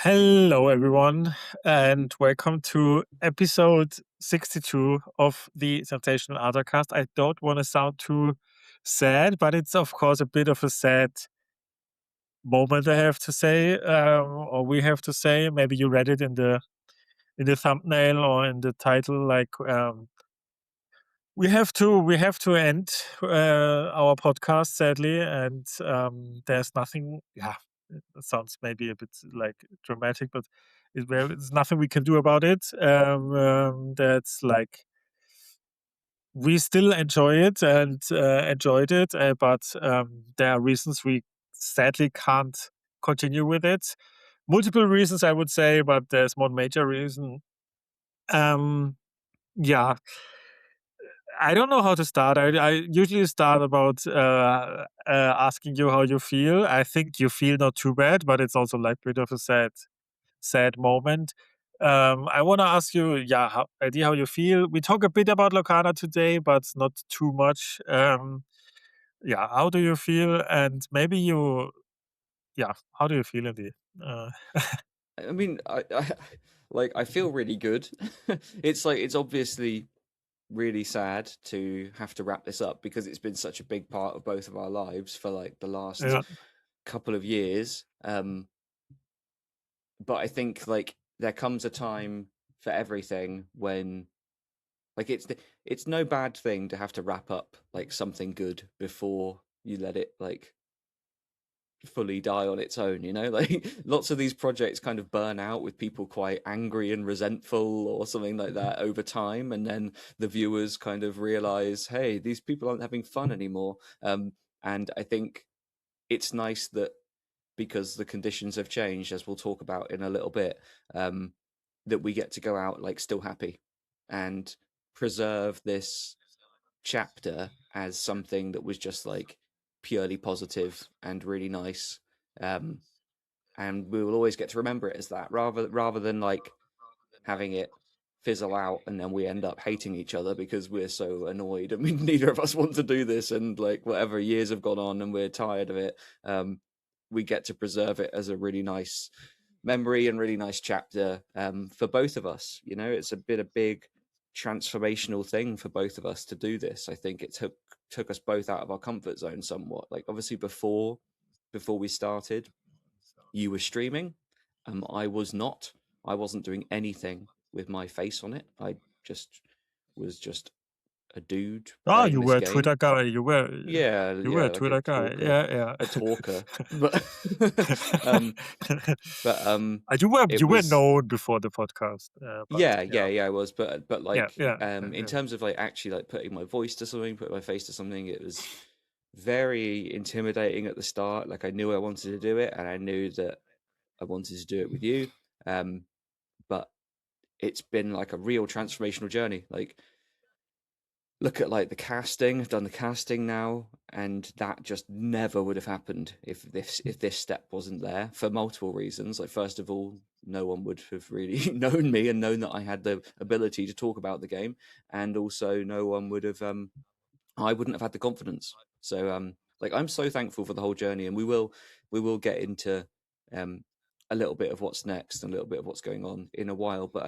Hello, everyone, and welcome to episode 62 of the Sensational ArtaCast. I don't want to sound too sad, but it's, of course, a bit of a sad moment, I have to say, or we have to say. Maybe you read it in the thumbnail or in the title. We have to end our podcast, sadly, and there's nothing. Yeah, it sounds maybe a bit like dramatic, but there's nothing we can do about it. That's like we still enjoy it and enjoyed it, but there are reasons we sadly can't continue with it. Multiple reasons, I would say, but there's one major reason. Yeah, I don't know how to start. I usually start about asking you how you feel. I think you feel not too bad, but it's also like a bit of a sad moment. I want to ask you, yeah, how you feel. We talk a bit about Locana today, but not too much. Yeah, how do you feel? And maybe yeah, how do you feel in the? I mean, I feel really good. It's obviously really sad to have to wrap this up because it's been such a big part of both of our lives for like the last Yeah, couple of years. But I think like there comes a time for everything when like it's no bad thing to have to wrap up like something good before you let it like fully die on its own, you know? Like lots of these projects kind of burn out with people quite angry and resentful or something like that over time, and then the viewers kind of realize, hey, these people aren't having fun anymore. And I think it's nice that because the conditions have changed, as we'll talk about in a little bit, that we get to go out like still happy and preserve this chapter as something that was just like purely positive and really nice. Um, and we will always get to remember it as that, rather than like having it fizzle out and then we end up hating each other because we're so annoyed. I mean, neither of us want to do this, and like whatever years have gone on and we're tired of it. We get to preserve it as a really nice memory and really nice chapter for both of us. You know, it's been a big transformational thing for both of us to do this. I think it took us both out of our comfort zone somewhat. Like obviously before we started, you were streaming. I was not. I wasn't doing anything with my face on it. I just was just a dude oh, playing you this were a game. Twitter guy. Yeah, You were yeah, a like a Twitter guy. talker, Yeah, a talker. But yeah. um, but You it were was known before the podcast, but yeah, yeah, I was. But yeah, like yeah, in yeah. terms of like actually like putting my voice to something, putting my face to something, it was very intimidating at the start. Like I knew I wanted to do it, and I knew that I wanted to do it with you. Um, but it's been like a real transformational journey. Like look at like the casting. I've done the casting now, and that just never would have happened if this step wasn't there for multiple reasons. Like first of all, no one would have really known me and known that I had the ability to talk about the game, and also no one would have I wouldn't have had the confidence. So like I'm so thankful for the whole journey, and we will get into um a little bit of what's next and a little bit of what's going on in a while. But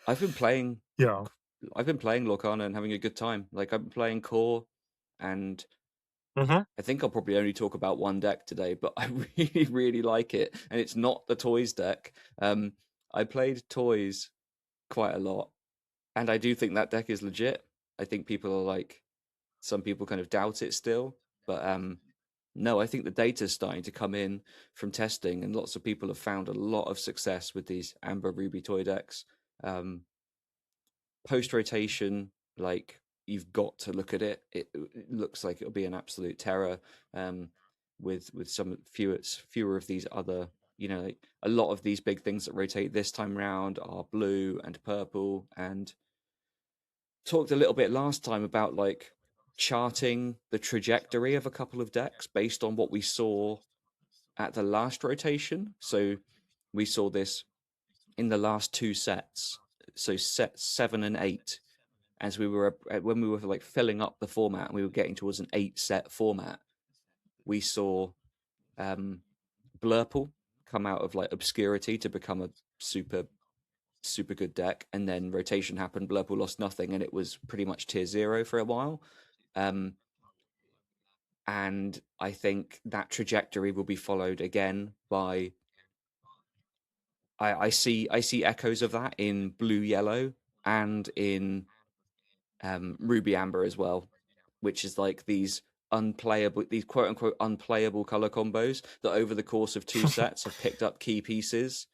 I've been playing Yeah. I've been playing Lorcana and having a good time. Like I've been playing core, and Mhm. I think I'll probably only talk about one deck today, but I really, really like it. And it's not the toys deck. I played toys quite a lot, and I do think that deck is legit. I think people are like some people kind of doubt it still, but no, I think the data is starting to come in from testing, and lots of people have found a lot of success with these Amber Ruby toy decks. Um, Post rotation, like you've got to look at it. It looks like it'll be an absolute terror. Um, with some fewer of these other, you know, like a lot of these big things that rotate this time round are blue and purple. And talked a little bit last time about like charting the trajectory of a couple of decks based on what we saw at the last rotation. So we saw this in the last two sets. So set 7 and 8, as we were when we were like filling up the format and we were getting towards an 8 set format, we saw um, Blurple come out of like obscurity to become a super super good deck, and then rotation happened, Blurple lost nothing, and it was pretty much tier 0 for a while. And I think that trajectory will be followed again by I see echoes of that in blue yellow and in ruby amber as well, which is like these quote unquote unplayable color combos that over the course of 2 sets have picked up key pieces,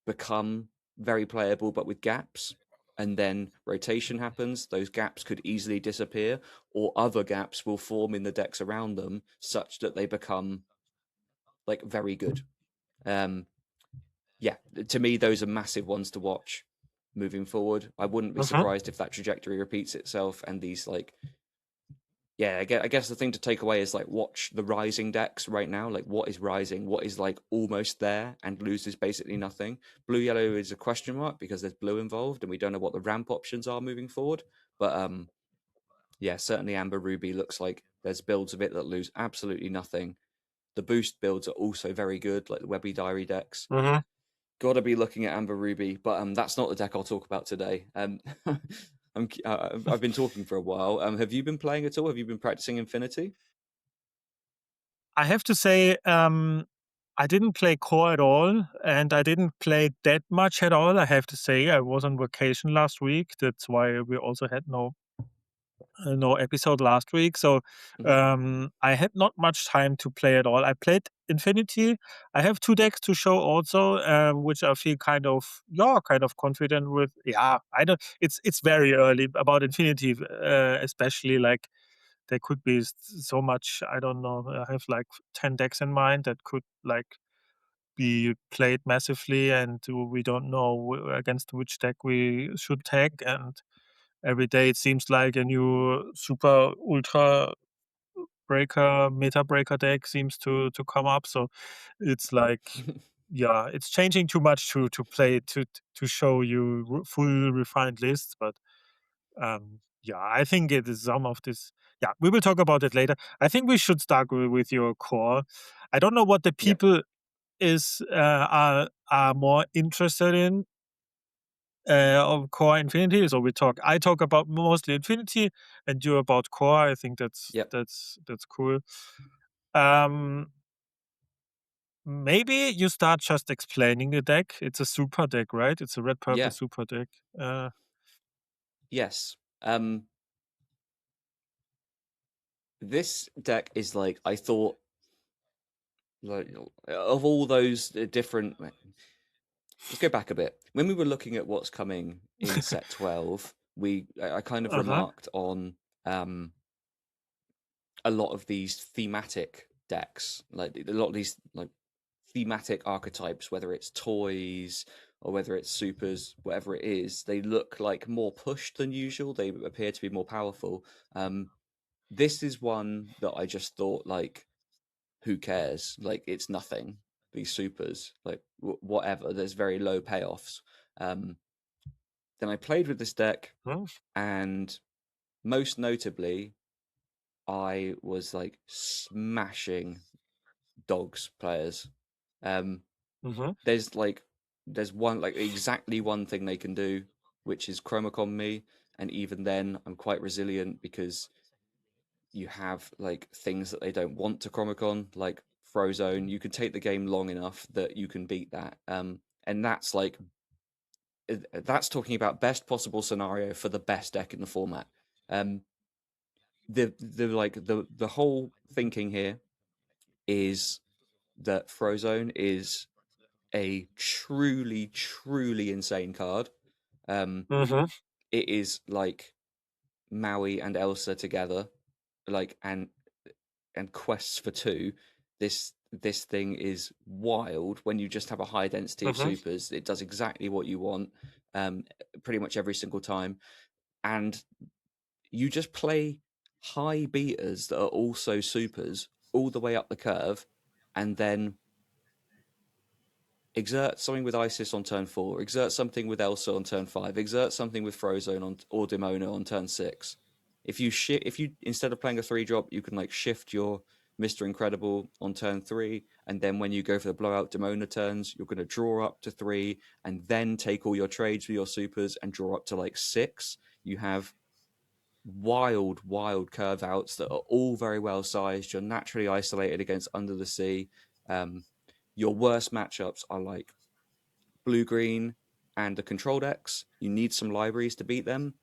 become very playable but with gaps, and then rotation happens, those gaps could easily disappear, or other gaps will form in the decks around them such that they become like very good. Yeah, to me those are massive ones to watch moving forward. I wouldn't be Mhm. surprised if that trajectory repeats itself, and these like yeah, I guess the thing to take away is like watch the rising decks right now. Like what is rising, what is like almost there and loses basically nothing. Blue yellow is a question mark because there's blue involved and we don't know what the ramp options are moving forward. But yeah, certainly amber ruby looks like there's builds of it that lose absolutely nothing. The boost builds are also very good, like the Webby Diary decks. Mhm. Gotta be looking at amber ruby, but that's not the deck I'll talk about today. I've been talking for a while. Have you been playing at all? Have you been practicing Infinity? I have to say, I didn't play core at all, and I didn't play that much at all. I have to say, I was on vacation last week. That's why we also had no episode last week. So Hmm. I had not much time to play at all. I played Infinity. I have 2 decks to show also, which I feel kind of confident with. Yeah, I don't. It's very early about Infinity, especially like there could be so much. I don't know. I have like 10 decks in mind that could like be played massively, and we don't know against which deck we should tag. And every day it seems like a new super ultra breaker meta breaker deck seems to come up. So it's like, yeah, it's changing too much to play to show you full refined lists. But yeah, I think it is some of this. Yeah, we will talk about it later. I think we should start with your core. I don't know what the Yep. people are more interested in of core Infinity. So I talk about mostly Infinity, and you about core. I think Yep. that's cool. Um, Maybe you start just explaining the deck. It's a super deck, right? It's a red purple Yeah. super deck. Uh, Yes. This deck is like I thought. Like of all those different. Let's go back a bit. When we were looking at what's coming in set 12, I kind of huh. remarked on um a lot of these thematic decks, like a lot of these like thematic archetypes, whether it's toys or whether it's supers, whatever it is, they look like more pushed than usual. They appear to be more powerful. This is one that I just thought like, who cares? Like it's nothing. These supers, like whatever. There's very low payoffs. Um, then I played with this deck, Huh? and most notably, I was like smashing dogs players. Um, Mm-hmm. there's like there's one like exactly one thing they can do, which is chromacon me, and even then I'm quite resilient because you have like things that they don't want to chromacon, like Frozone. You can take the game long enough that you can beat that. And that's like that's talking about best possible scenario for the best deck in the format. Um, the whole thinking here is that Frozone is a truly, truly insane card. Um, Mm-hmm. it is like Maui and Elsa together, like and quests for two. This thing is wild. When you just have a high density of Mm-hmm. supers, it does exactly what you want, um, pretty much every single time, and you just play high beaters that are also supers all the way up the curve, and then exert something with Isis on turn 4, exert something with Elsa on turn 5, exert something with Frozone on or Demona on turn 6. If you instead of playing a 3 drop, you can like shift your Mr. Incredible on turn 3, and then when you go for the blowout Demona turns, you're going to draw up to 3, and then take all your trades with your supers and draw up to like 6. You have wild curve outs that are all very well sized. You're naturally isolated against Under the Sea. Your worst matchups are like blue green and the control decks. You need some libraries to beat them.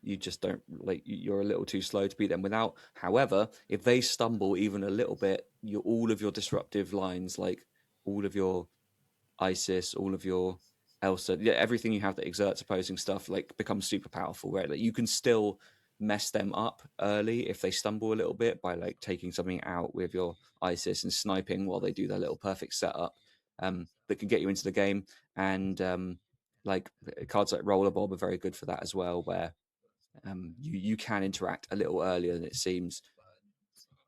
You just don't like, you're a little too slow to beat them without. However, if they stumble even a little bit, all of your disruptive lines, like all of your Isis, all of your Elsa, yeah, everything you have that exerts opposing stuff, like, becomes super powerful, right? Like, you can still mess them up early if they stumble a little bit by like taking something out with your Isis and sniping while they do their little perfect setup, that can get you into the game. And like cards like Roller Bob are very good for that as well, where you can interact a little earlier than it seems.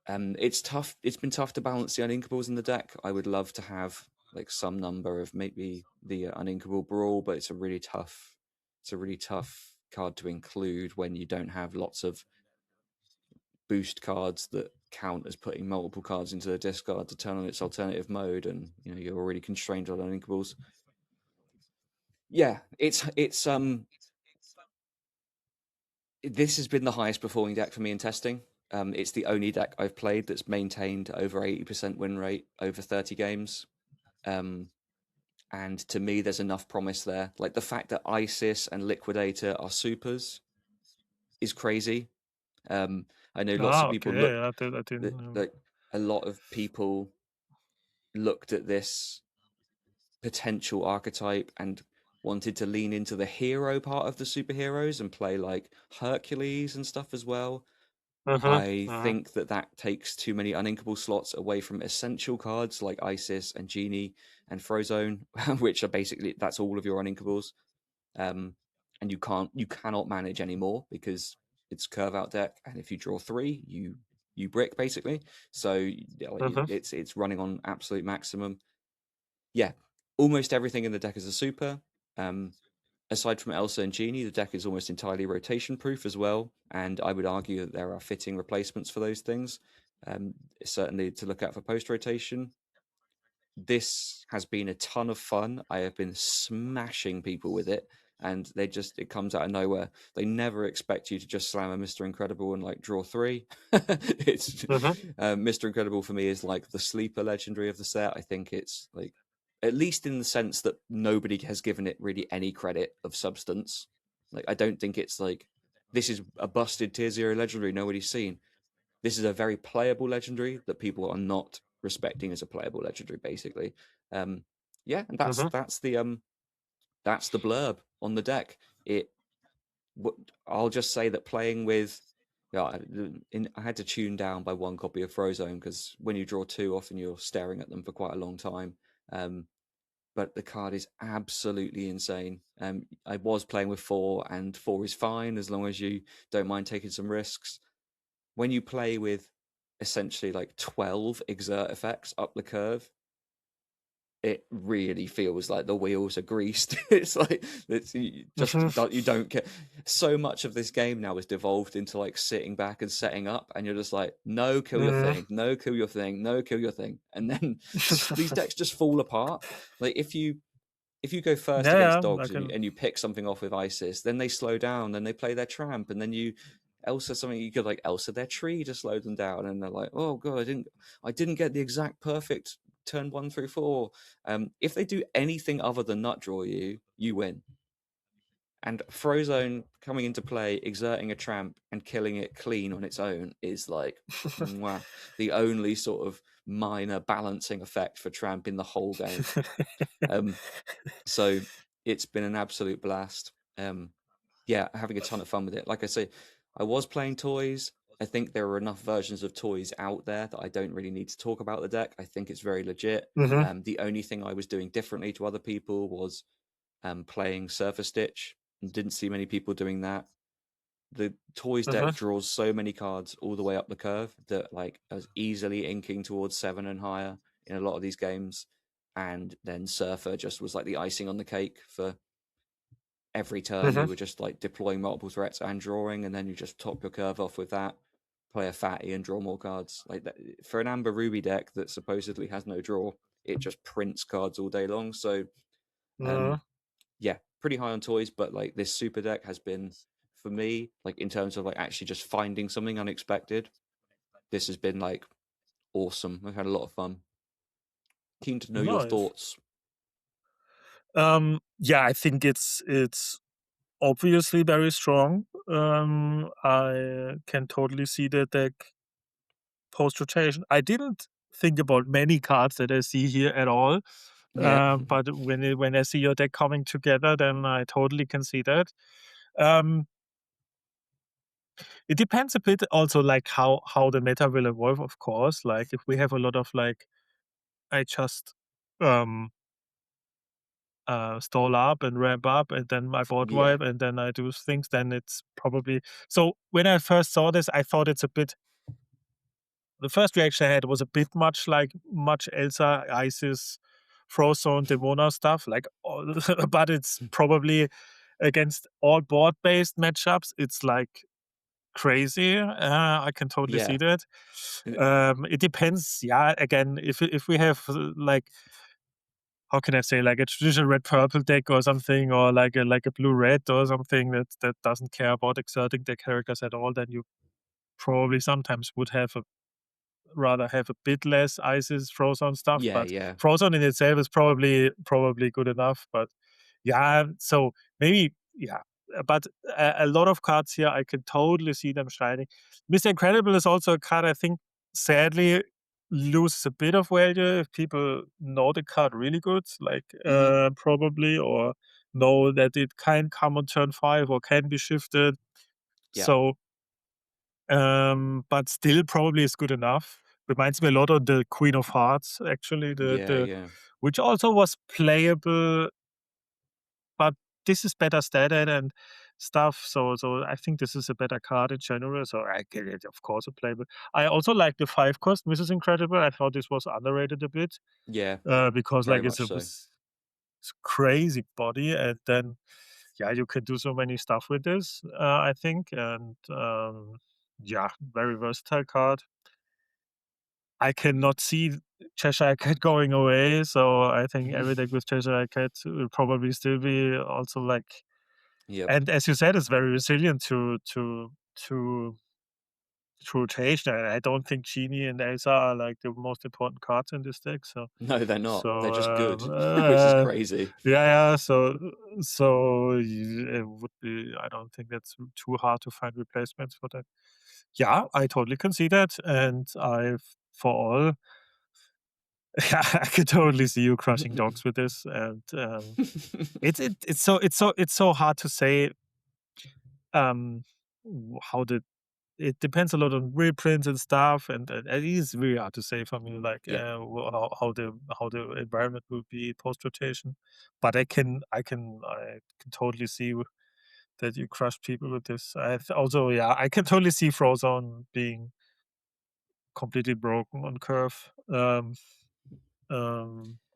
It's tough. It's been tough to balance the uninkables in the deck. I would love to have like some number of maybe the uninkable brawl, but it's a really tough. It's a really tough card to include when you don't have lots of boost cards that count as putting multiple cards into the discard to turn on its alternative mode, and you're already constrained on uninkables. Yeah, it's this has been the highest performing deck for me in testing. It's the only deck I've played that's maintained over 80% win rate over 30 games. And to me, there's enough promise there. Like, the fact that Isis and Liquidator are supers is crazy. I know lots of people Okay. look I didn't know. like a lot of people looked at this potential archetype and wanted to lean into the hero part of the superheroes and play like Hercules and stuff as well. Uh-huh. I Uh-huh. think that takes too many uninkable slots away from essential cards like Isis and Genie and Frozone, which are basically, that's all of your uninkables. And you cannot manage anymore because it's curve out deck, and if you draw 3, you brick basically. So Uh-huh. it's running on absolute maximum. Yeah, almost everything in the deck is a super. Aside from Elsa and Genie, the deck is almost entirely rotation proof as well, and I would argue that there are fitting replacements for those things. Certainly to look at for post rotation. This has been a ton of fun. I have been smashing people with it, and it comes out of nowhere. They never expect you to just slam a Mr. Incredible and like draw 3. It's Uh-huh. Mr. Incredible for me is like the sleeper legendary of the set. I think it's like, at least in the sense that nobody has given it really any credit of substance. Like, I don't think it's like, this is a busted tier 0 legendary nobody's seen. This is a very playable legendary that people are not respecting as a playable legendary, basically. Yeah, and Uh-huh. that's the blurb on the deck. I'll just say that playing with, yeah, I had to tune down by 1 copy of Frozone because when you draw 2, often you're staring at them for quite a long time. But the card is absolutely insane. I was playing with 4, and 4 is fine as long as you don't mind taking some risks. When you play with essentially like 12 exert effects up the curve, it really feels like the wheels are greased. It's like, you don't care. So much of this game now is devolved into like sitting back and setting up, and you're just like, no, kill your Uh-huh. thing, no, kill your thing, no, kill your thing, and then these decks just fall apart. Like, if you go first Yeah, against yeah, I dogs, can. and you pick something off with Isis, then they slow down, then they play their tramp, and then you Elsa something, you could like Elsa their tree to slow them down, and they're like, oh god, I didn't get the exact perfect turn 1 through 4. If they do anything other than nut draw you, you win. And Frozone coming into play, exerting a tramp and killing it clean on its own is like, mwah, the only sort of minor balancing effect for tramp in the whole game. So it's been an absolute blast. Yeah, having a ton of fun with it. Like I say, I was playing toys. I think there are enough versions of toys out there that I don't really need to talk about the deck. I think it's very legit. Uh-huh. The only thing I was doing differently to other people was playing Surface Stitch, and didn't see many people doing that. The toys deck Uh-huh. draws so many cards all the way up the curve that like I was easily inking towards 7 and higher in a lot of these games. And then Surfer just was like the icing on the cake for every turn. Uh-huh. You were just like deploying multiple threats and drawing, and then you just top your curve off with that. play a fatty and draw more cards. Like that, for an Amber Ruby deck that supposedly has no draw, it just prints cards all day long. So Uh, yeah, pretty high on toys, but like this super deck has been, for me, like in terms of like actually just finding something unexpected, this has been like awesome. I've had a lot of fun. Keen to know your nice. thoughts. Yeah, I think it's obviously very strong. I can totally see the deck post rotation. I didn't think about many cards that I see here at all. Yeah. But when I see your deck coming together, then I totally can see that. Um, it depends a bit also like how the meta will evolve, of course. Like if we have a lot of like I just um stall up and ramp up and then I board Yeah. wipe and then I do things, then it's probably so when I first saw this, I thought it's a bit the first reaction I had was a bit much Elsa, Isis, Frozone, Demona stuff, like all, but it's probably against all board-based matchups, it's like crazy. I can totally see Yeah. that. And It depends. Yeah, again, if we have like how can I say like a traditional red purple deck or something, or like a blue red or something that doesn't care about exerting their characters at all, then you probably sometimes would have a rather have a bit less ISIS Frozen stuff, yeah, but yeah, Frozen in itself is probably good enough. But yeah, so maybe yeah, but a lot of cards here I can totally see them shining. Mr. Incredible is also a card I think sadly loses a bit of value if people know the card really good, like hmm probably or know that it can come on turn 5 or can be shifted. yeah, So but still probably is good enough. Reminds me a lot of the Queen of Hearts, actually, yeah, the yeah, which also was playable, but this is better stated and stuff. So I think this is a better card in general. So I get it, of course, a playable. I also like the 5 cost, Mrs. Incredible. I thought this was underrated a bit yeah. because Very like much so. it's crazy body, and then yeah, you can do so many stuff with this. I think, and yeah, very versatile card. I cannot see Cheshire Cat going away, so I think every deck with Cheshire Cat will probably still be also like Yep. and as you said, it's very resilient to rotation. I don't think Genie and Elsa are like the most important cards in this deck. So No, they're not. They're so just good, which is crazy. yeah, yeah. It would be. I don't think that's too hard to find replacements for that. Yeah, I totally can see that, and I've for all yeah, I could totally see you crushing dogs with this, and it's so hard to say um how the it depends a lot on reprints and stuff, and it is really hard to say for me like Yep. how the environment will be post rotation. But I can totally see that you crush people with this. Also yeah, I can totally see Frozone being completely broken on curve.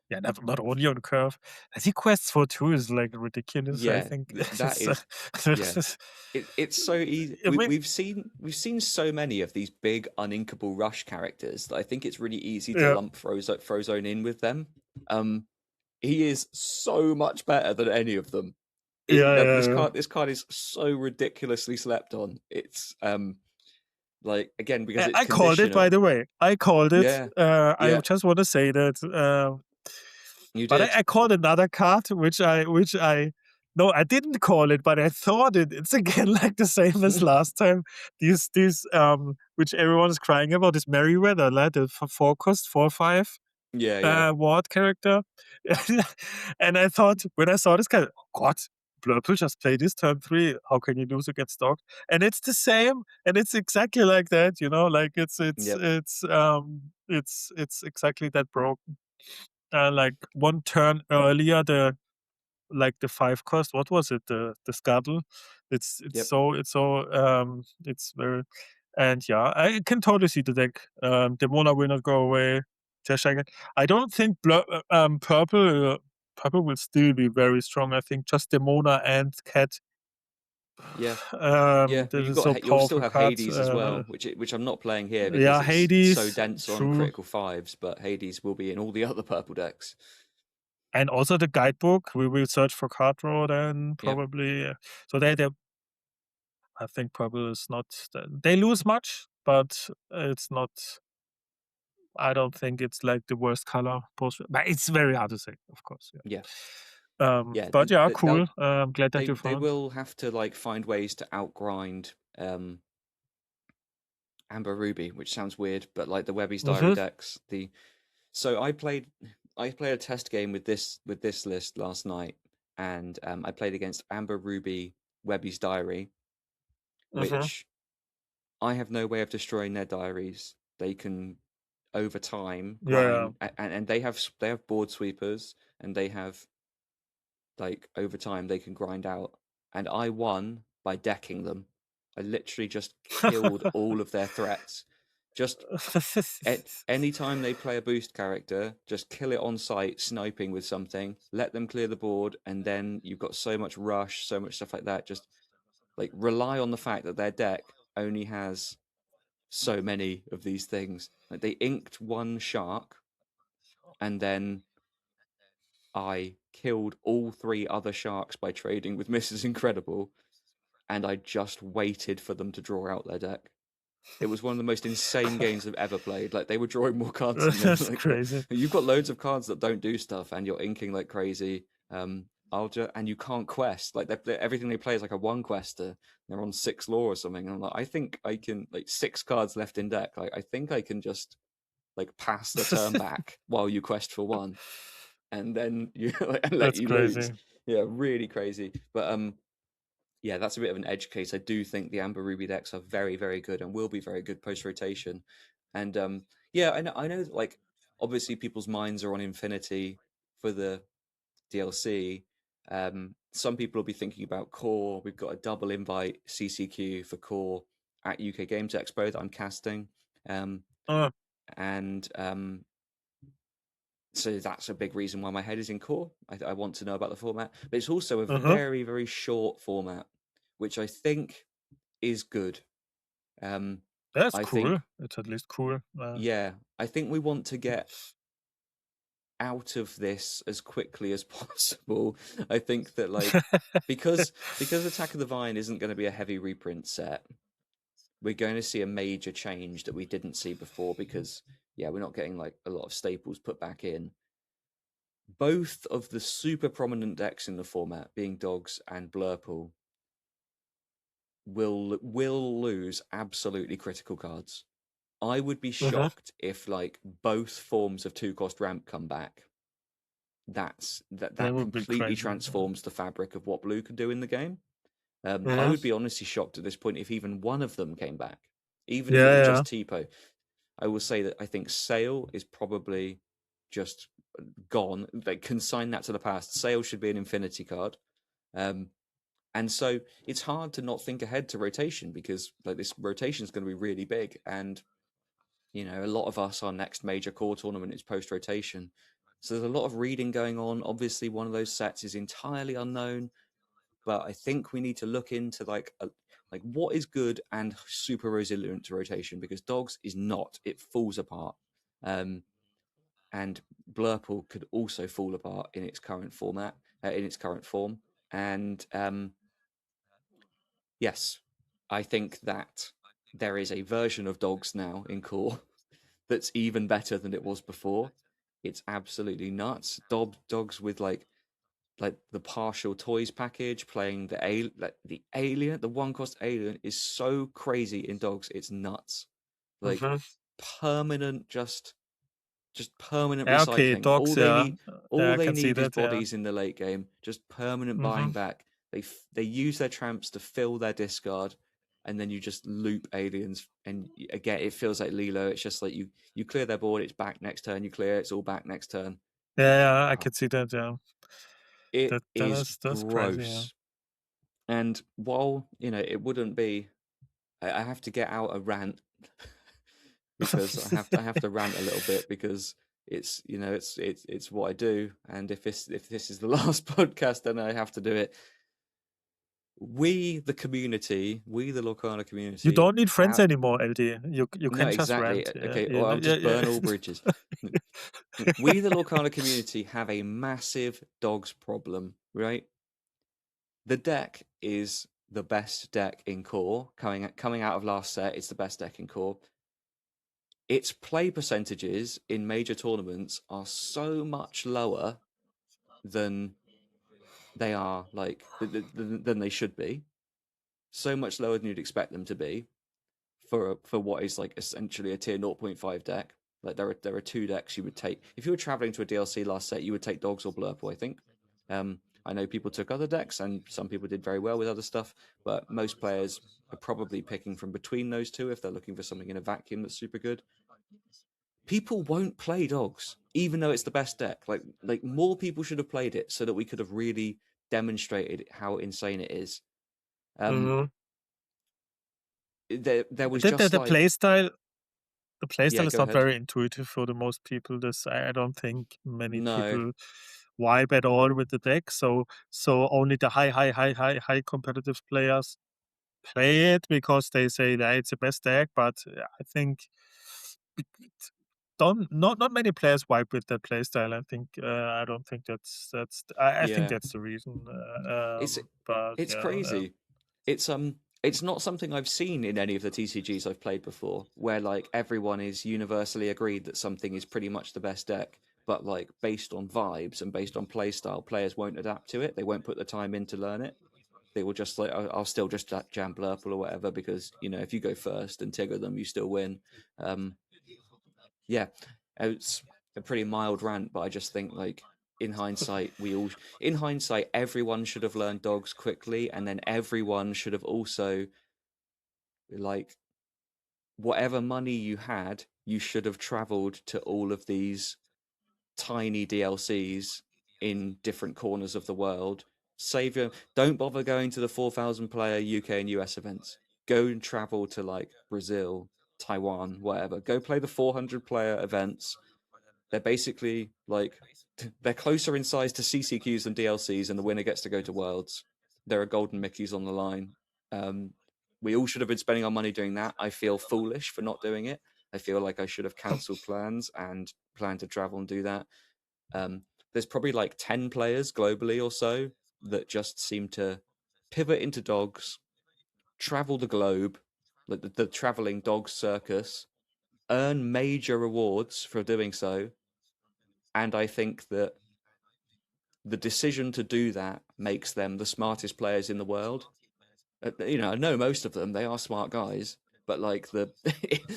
Yeah, not only on curve. I think Quest for 2 is, like, ridiculous, I Yeah, think. that It's, is yeah. It's so easy. I mean We've seen so many of these big uninkable rush characters that I think it's really easy to yeah. lump Frozone in with them. Um, he is so much better than any of them. Yeah, This yeah, card is so ridiculously slept on. It's like again because yeah. it's I called it, by conditional. the way. I called it. Yeah, I yeah, just wanna say that, you but did. I called another card, which I no, I didn't call it, but I thought it. It's again like the same as last time. Which everyone is crying about, is Merryweather, like the 4 cost, 4/5. Yeah, yeah, Ward character. And I thought when I saw this guy, "Oh God, Blurple just played this turn 3. How can you lose against Dog?" And it's the same, and it's exactly like that, you know, like yep, it's exactly that broken. Like 1 turn earlier, the 5 cost, what was it? The Scuttle. yep. It's very and yeah, I can totally see the deck. Demona will not go away. Cheshire. I don't think purple will still be very strong. I think just Demona and Cat Yeah. Yeah, but This is so you'll still powerful have cards. Hades as well, which I'm not playing here because Yeah, it's so Hades, dense on true. critical fives, but Hades will be in all the other purple decks. And also the guidebook, we will search for card draw then Yep. probably. So they I think probably is not they lose much, but it's not. I don't think it's like the worst color post, but it's very hard to say, of course. Yeah. Yeah. Yeah, But yeah, cool. I'm glad that you they found. will have to like find ways to outgrind Amber Ruby, which sounds weird, but like the Webby's Diary Mm-hmm. decks. So I played a test game with this list last night, and I played against Amber Ruby Webby's Diary, Mm-hmm. which I have no way of destroying their diaries. They can over time Yeah. grind, and they have board sweepers, and they have like over time they can grind out. And I won by decking them. I literally just killed all of their threats. Just anytime they play a boost character, just kill it on sight, sniping with something, let them clear the board, and then you've got so much rush, so much stuff like that. Just like rely on the fact that their deck only has so many of these things. Like they inked one shark, and then I killed all three other sharks by trading with Mrs. Incredible, and I just waited for them to draw out their deck. It was one of the most insane games I've ever played. Like they were drawing more cards than me. That's Like crazy. you've got loads of cards that don't do stuff, and you're inking like crazy. And you can't quest. Like everything they play is like a one quester. They're on 6 lore or something. And I'm like, I think I can like 6 cards left in deck. Like I think I can just like pass the turn back while you quest for 1, and then you and let That's you lose. crazy. Yeah, really crazy. But yeah, that's a bit of an edge case. I do think the Amber Ruby decks are very, very good and will be very good post rotation. And yeah, I know that, like obviously people's minds are on Infinity for the DLC. Some people will be thinking about Core. We've got a double invite CCQ for Core at UK Games Expo that I'm casting. Uh, And so that's a big reason why my head is in Core. I want to know about the format, but it's also a uh-huh. very, very short format, which I think is good. That's I cool. think, It's at least cool. yeah, I think we want to get out of this as quickly as possible. I think that like because Attack of the Vine isn't going to be a heavy reprint set, we're going to see a major change that we didn't see before because yeah, we're not getting like a lot of staples put back in. Both of the super prominent decks in the format, being Dogs and Blurple, will lose absolutely critical cards. I would be Uh-huh. shocked if like both forms of 2-cost ramp come back. That That would be completely crazy. transforms the fabric of what blue can do in the game. I Uh-huh. would be honestly shocked at this point if even one of them came back, even if it Yeah, was yeah. just Tipo. I will say that I think Sail is probably just gone. They consign that to the past. Sail should be an infinity card. And so it's hard to not think ahead to rotation because like this rotation is going to be really big. And you know, a lot of us, our next major core tournament is post rotation. So there's a lot of reading going on. Obviously, one of those sets is entirely unknown, but I think we need to look into like what is good and super resilient to rotation because Dogs is not. It falls apart. And Blurple could also fall apart in its current format, in its current form. And yes, I think that there is a version of Dogs now in core that's even better than it was before. It's absolutely nuts. Dogs with like the partial toys package, playing the alien, the 1-cost alien is so crazy in Dogs. It's nuts. Like Uh-huh. permanent, just permanent Yeah, okay, recycling. dogs, yeah. Yeah, All I they can see need is that, yeah. bodies in the late game. Just permanent Mm-hmm. buying back. They use their tramps to fill their discard, and then you just loop aliens. And again, it feels like Lilo. It's just like you clear their board, it's back next turn. You clear, it's all back next turn. Yeah, yeah, I Oh, can see that, yeah. it That is is that's crazy, yeah. gross. And while you know it wouldn't be, I have to get out a rant because I have to rant a little bit because it's you know it's what I do, and if this is the last podcast, then I have to do it. we the community, we the Lorcana You community don't need friends have anymore, LD. You no can just exactly. rant. Yeah, Okay, you or know, I'll yeah, just burn all yeah. bridges. We the Lorcana community have a massive dogs problem, right? The deck is the best deck in core. Coming out of last set, it's the best deck in core. Its play percentages in major tournaments are so much lower than they are like than they should be. So much lower than you'd expect them to be for what is like essentially a tier 0.5 deck. Like there are two decks you would take if you were traveling to a DLC last set. You would take Dogs or Blurple, I think. I know people took other decks, and some people did very well with other stuff, but most players are probably picking from between those two if they're looking for something in a vacuum that's super good. People won't play Dogs, even though it's the best deck. Like more people should have played it so that we could have really demonstrated how insane it is. Um, Mhm. there was The, the, just the like, play style the yeah, playstyle is go not ahead. very intuitive for the most people. This I don't think many No, people vibe at all with the deck. So only the high competitive players play it because they say that it's the best deck. But I think it- it- don't not many players vibe with that playstyle. I don't think I think yeah, that's the reason. it's But it's yeah, crazy. It's it's not something I've seen in any of the TCGs I've played before, where like everyone is universally agreed that something is pretty much the best deck, but like based on vibes and based on play style, players won't adapt to it. They won't put the time in to learn it. They will just like, I'll still just jam Blurple or whatever because you know if you go first and Tigger them, you still win. Um, yeah, it's a pretty mild rant, but I just think like in hindsight everyone should have learned Dogs quickly, and then everyone should have also like whatever money you had, you should have traveled to all of these tiny DLCs in different corners of the world. Save your don't bother going to the 4,000 player UK and US events. Go and travel to like Brazil, Taiwan, whatever. Go play the 400 player events. They're basically like they're closer in size to CCQs than DLCs, and the winner gets to go to Worlds. There are golden Mickeys on the line. Um, we all should have been spending our money doing that. I feel foolish for not doing it. I feel like I should have cancelled plans and planned to travel and do that. Um, there's probably like 10 players globally or so that just seem to pivot into Dogs, travel the globe, like the traveling dog circus, earn major rewards for doing so, and I think that the decision to do that makes them the smartest players in the world. You know, I know most of them; they are smart guys, but like the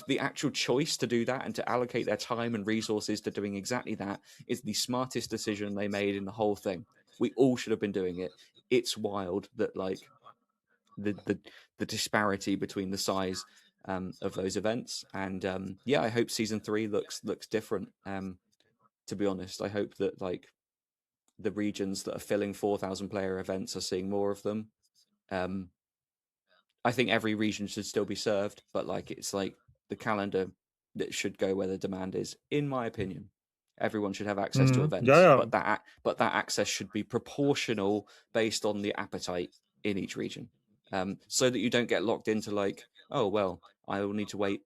the actual choice to do that and to allocate their time and resources to doing exactly that is the smartest decision they made in the whole thing. We all should have been doing it. It's wild that like the the the disparity between the size of those events, and yeah, I hope season three looks different. To be honest, I hope that like the regions that are filling 4,000 player events are seeing more of them. Um, I think every region should still be served, but like it's like the calendar that should go where the demand is, in my opinion. Everyone should have access to yeah, events, yeah. but that access should be proportional based on the appetite in each region, so that you don't get locked into like, oh well, I will need to wait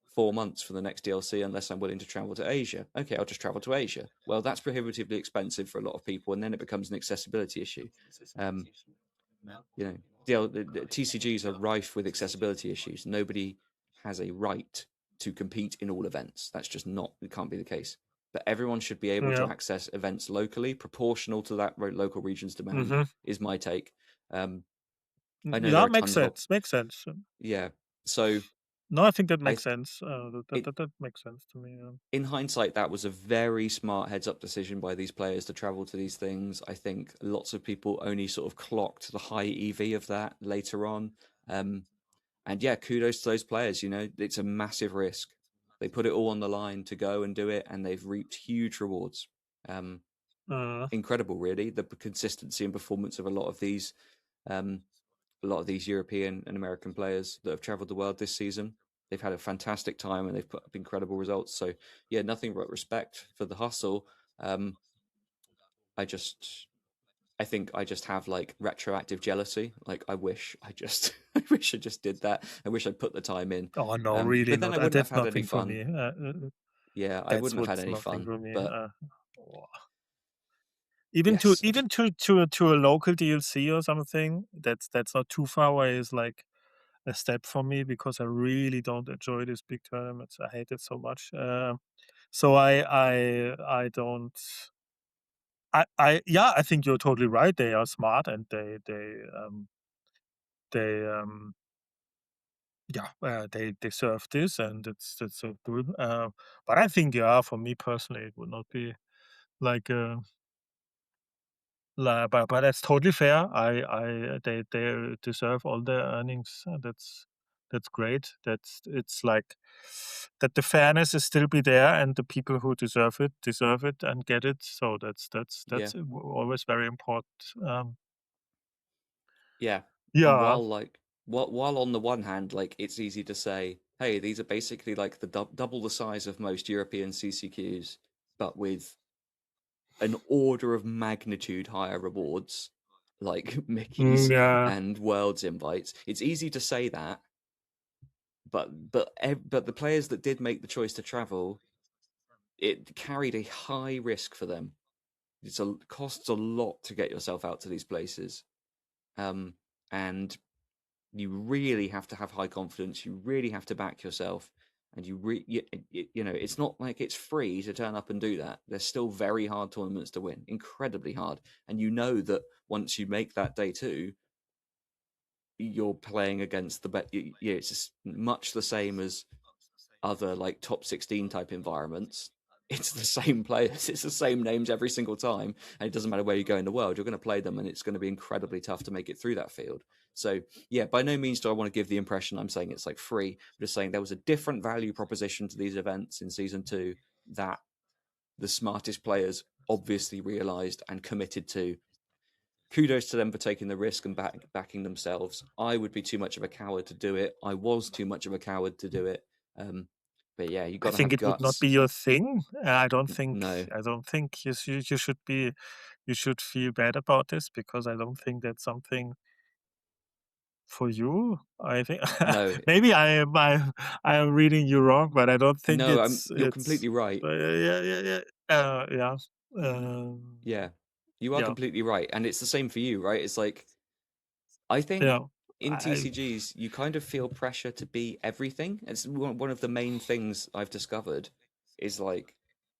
4 months for the next DLC unless I'm willing to travel to Asia. Okay, I'll just travel to Asia. Well, that's prohibitively expensive for a lot of people, and then it becomes an accessibility issue. Um, you know, the TCGs are rife with accessibility issues. Nobody has a right to compete in all events. That's just not, it can't be the case. But everyone should be able to Yeah. access events locally, proportional to that local region's demand, Hmm. is my take. Um, I know there Yeah, are makes tons of, sense. Makes sense. yeah. So No, I think that I, makes sense. it, That makes sense to me. Yeah. in hindsight, that was a very smart heads up decision by these players to travel to these things. I think lots of people only sort of clocked the high EV of that later on. Um, and yeah, kudos to those players. You know, it's a massive risk. They put it all on the line to go and do it, and they've reaped huge rewards. Um, Uh, Incredible, really, the consistency and performance of um, a lot of these European and American players that have traveled the world this season. They've had a fantastic time and they've put up incredible results. So yeah, nothing but respect for the hustle. Um, I just I think I just have like retroactive jealousy. Like I wish I just I wish I just did that. I wish I'd put the time in. Oh no, really But then not. I wouldn't have That's had any nothing for fun. me. Yeah, I That's wouldn't have had what's any nothing fun. for me. But Even to yes, to a local DLC or something that's not too far away is like a step for me because I really don't enjoy these big tournaments. I hate it so much. So I don't. I yeah, I think you're totally right. They are smart and they yeah, they deserve this and it's so good. But I think yeah, for me personally, it would not be like but that's totally fair. They deserve all their earnings. That's great. It's like that the fairness is still be there, and the people who deserve it and get it. So yeah, always very important. yeah. And Yeah. while like while on the one hand, like it's easy to say, hey, these are basically like the double the size of most European CCQs, but with an order of magnitude higher rewards, like Mickey's Yeah. and Worlds invites. It's easy to say that, but the players that did make the choice to travel, it carried a high risk for them. Costs a lot to get yourself out to these places, um, and you really have to have high confidence. You really have to back yourself, and you know it's not like it's free to turn up and do that. There's still very hard tournaments to win, incredibly hard, and you know that once you make that day two, you're playing against the best. Yeah, it's just much the same as other like top 16 type environments. It's the same players, it's the same names every single time, and it doesn't matter where you go in the world, you're going to play them, and it's going to be incredibly tough to make it through that field. So, yeah, by no means do I want to give the impression I'm saying it's like free. I'm just saying there was a different value proposition to these events in season two that the smartest players obviously realized and committed to. Kudos to them for taking the risk and backing themselves. I would be too much of a coward to do it. I was too much of a coward to do it. Um, but yeah, you I got to think have it would not guts. be your thing. No, I don't think you should be you should feel bad about this because I don't think that's something for you. I think no, maybe I am reading you wrong, but I don't think no. You're it's completely right. yeah yeah Yeah, you are yeah completely right, and it's the same for you, right? It's like I think yeah in I TCGs you kind of feel pressure to be everything. It's one of the main things I've discovered is like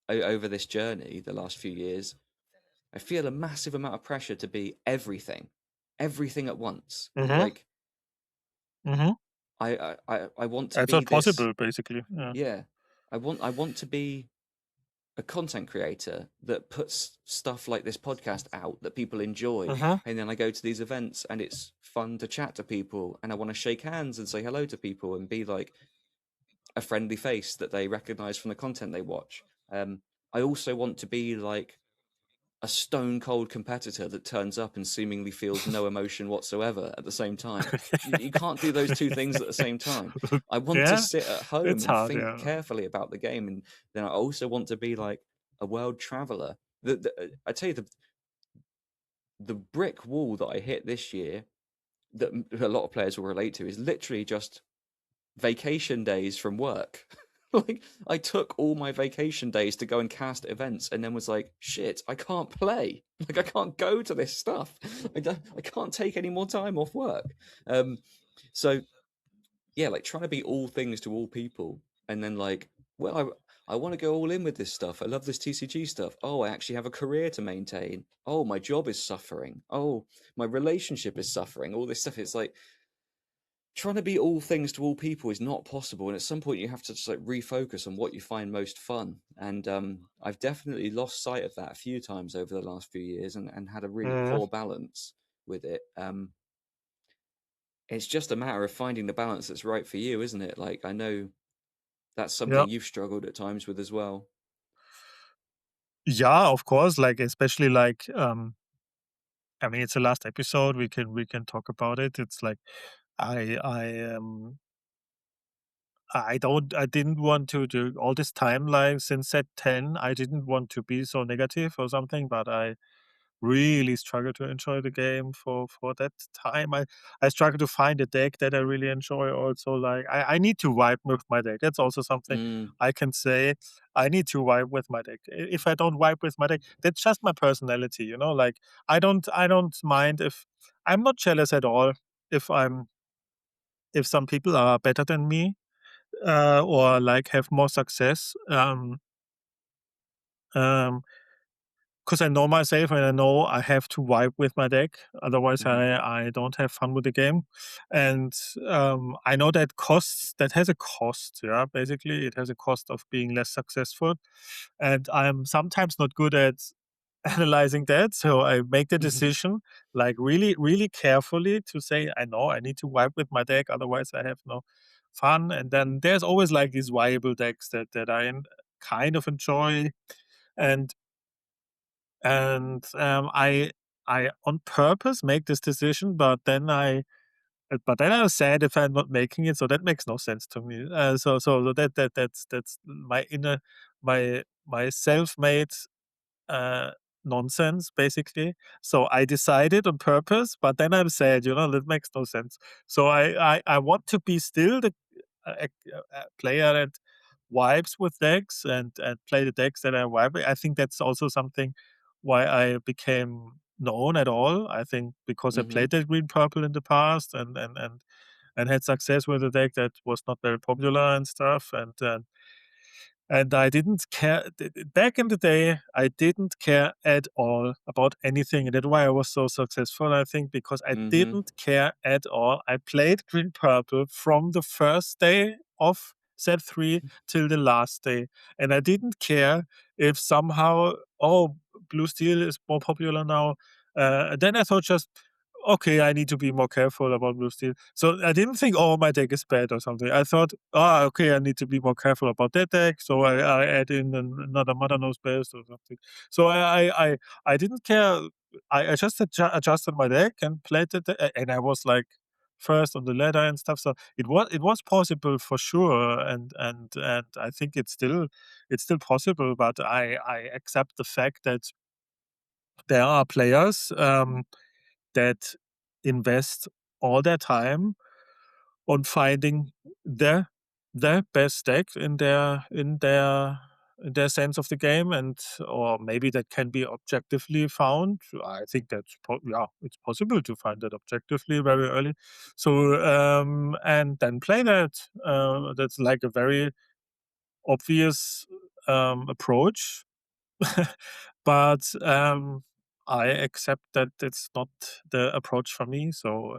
over this journey, the last few years, I feel a massive amount of pressure to be everything, everything at once. mhm Like mhm I want to it's be not this. possible basically yeah Yeah, I want to be a content creator that puts stuff like this podcast out that people enjoy, mhm and then I go to these events and it's fun to chat to people, and I want to shake hands and say hello to people and be like a friendly face that they recognize from the content they watch. I also want to be like a stone cold competitor that turns up and seemingly feels no emotion whatsoever at the same time. You can't do those two things at the same time. I want to yeah sit at home it's and hard think yeah carefully about the game, and then I also want to be like a world traveler. I tell you, the brick wall that I hit this year that a lot of players will relate to is literally just vacation days from work. Like I took all my vacation days to go and cast events, and then was like, "Shit, I can't play. Like I can't go to this stuff. I can't take any more time off work." Um, so yeah, like trying to be all things to all people, and then like, well, I want to go all in with this stuff. I love this TCG stuff. Oh, I actually have a career to maintain. Oh, my job is suffering. Oh, my relationship is suffering. All this stuff. It's like trying to be all things to all people is not possible, and at some point you have to just like refocus on what you find most fun. And I've definitely lost sight of that a few times over the last few years, and had a really mm, poor balance with it. It's just a matter of finding the balance that's right for you, isn't it? Like I know that's yeah something you've struggled at times with as well. yeah of course like especially like I mean, it's the last episode. We can talk about it. It's like I didn't want to do all this timeline since set 10. I didn't want to be so negative or something, but really struggle to enjoy the game for that time. I struggle to find a deck that I really enjoy also. Like I need to vibe with my deck. That's also something Mm. I can say. I need to vibe with my deck. If I don't vibe with my deck, that's just my personality, you know? Like I don't mind if I'm not jealous at all if if some people are better than me, or like have more success. Um 'Cause I know myself and I know I have to vibe with my deck, otherwise Mhm. I don't have fun with the game. And, I know that has a cost, yeah, basically. It has a cost of being less successful, and I'm sometimes not good at analyzing that, so I make the decision, like, really, really carefully to say, "I know I need to vibe with my deck, otherwise I have no fun." And then there's always, like, these viable decks that I kind of enjoy, and I on purpose make this decision, but then I was sad if I'm not making it, so that makes no sense to me. So that's my inner my self-made uh, nonsense, basically. So I decided on purpose, but then I'm sad, that makes no sense. So I want to be still the player that vibes with decks and play the decks that I vibe with. I think that's also something why I became known at all. I think because I Mhm. played that green purple in the past and had success with a deck that was not very popular and stuff. And I didn't care back in the day. I didn't care at all about anything, and that's why I was so successful. I think because I Mhm. didn't care at all. I played green purple from the first day of set three till the last day, and I didn't care if somehow blue steel is more popular now. Then I thought just okay, I need to be more careful about blue steel. So I didn't think, oh, my deck is bad or something. I thought, okay, I need to be more careful about that deck. So I add in another Mother Knows Best or something. So I didn't care. I just adjusted my deck and played it, and I was like first on the ladder and stuff. So it was possible for sure, and I think it's still possible. But I accept the fact that there are players. That invest all their time on finding the the best deck in their sense of the game, and or maybe that can be objectively found. I think yeah, it's possible to find that objectively very early. So and then play that. That's like a very obvious approach. But I accept that it's not the approach for me. So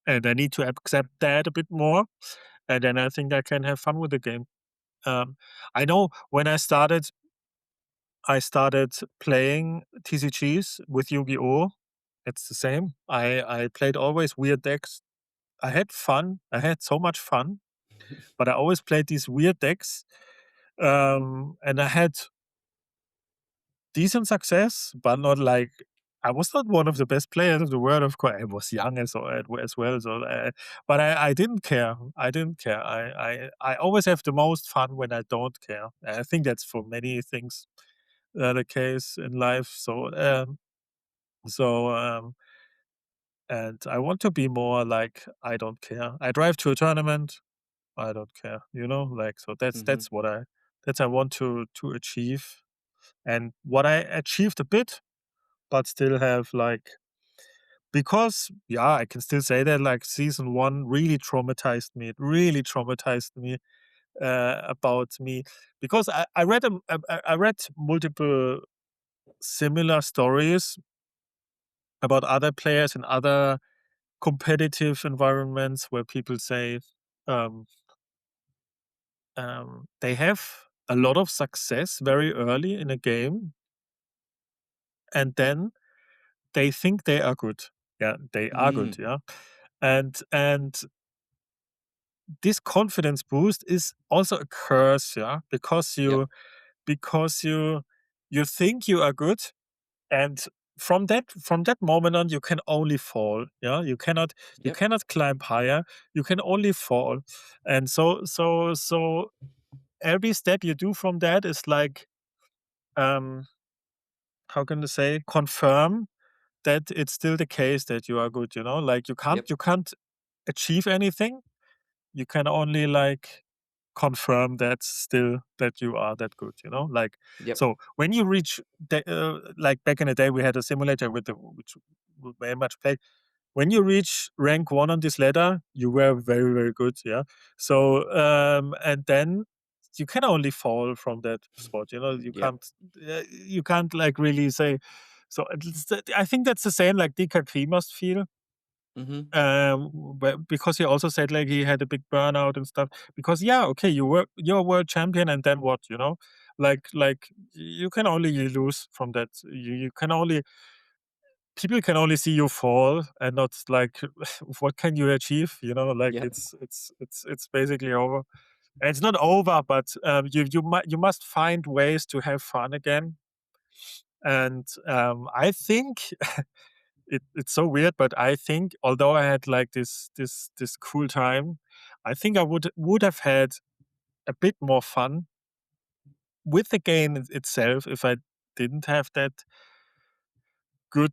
and I need to accept that a bit more, and then I think I can have fun with the game. Um, I know when I started playing TCGs with Yu-Gi-Oh! It's the same. I played always weird decks. I had fun. I had so much fun, but I always played these weird decks. And I had decent success, but not like I was not one of the best players of the world. Of course, I was young as well. So, but I didn't care. I didn't care. I always have the most fun when I don't care. I think that's for many things the case in life. So and I want to be more like I don't care. I drive to a tournament. I don't care. Like so. That's Mhm. that's what I want to achieve, and what I achieved a bit but still have like because yeah, I can still say that like season one really traumatized me. It really traumatized me about me because I read I read multiple similar stories about other players in other competitive environments where people say um, they have a lot of success very early in a game and then they think they are good. Yeah, they are good. Mm. Yeah, and this confidence boost is also a curse, yeah, because Yep. you think you are good, and from that moment on, you can only fall. Yeah, you Yep. cannot climb higher. You can only fall, and so every step you do from that is like um how can I say, confirm that it's still the case that you are good, you know? Like Yep. you can't achieve anything. You can only like confirm that still that you are that good, you know? Like Yep. so when you reach like back in the day we had a simulator with the which we very much played. When you reach rank 1 on this ladder, you were very, very good, yeah? So, and then you can only fall from that spot, you know? Yep. You can't, like, really say so I think that's the same like DKP must feel, Mm-hmm. because he also said, like, he had a big burnout and stuff. Because, yeah, okay, you're a world champion, and then what, you know? You can only lose from that. You can only people can only see you fall and not like what can you achieve, you know, like Yep. it's basically over. And it's not over, but you must find ways to have fun again. And I think it's so weird, but I think although I had like this cool time, I think I would have had a bit more fun with the game itself if I didn't have that good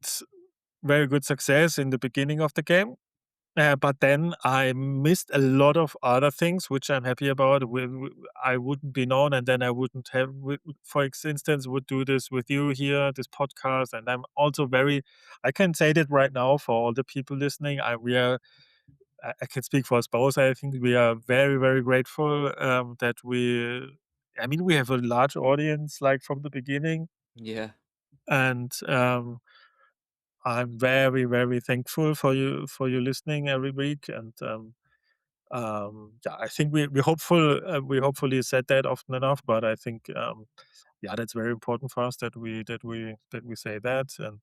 very good success in the beginning of the game. But then I missed a lot of other things, which I'm happy about. I wouldn't be known, and then I wouldn't have, for instance, would do this with you here, this podcast. And I'm also very, I can say that right now for all the people listening. I can speak for us both. I think we are very, very grateful that I mean, we have a large audience like from the beginning, Yeah. and I'm very, very thankful for you listening every week. And yeah, I think we hopefully said that often enough, but I think yeah, that's very important for us that we say that. And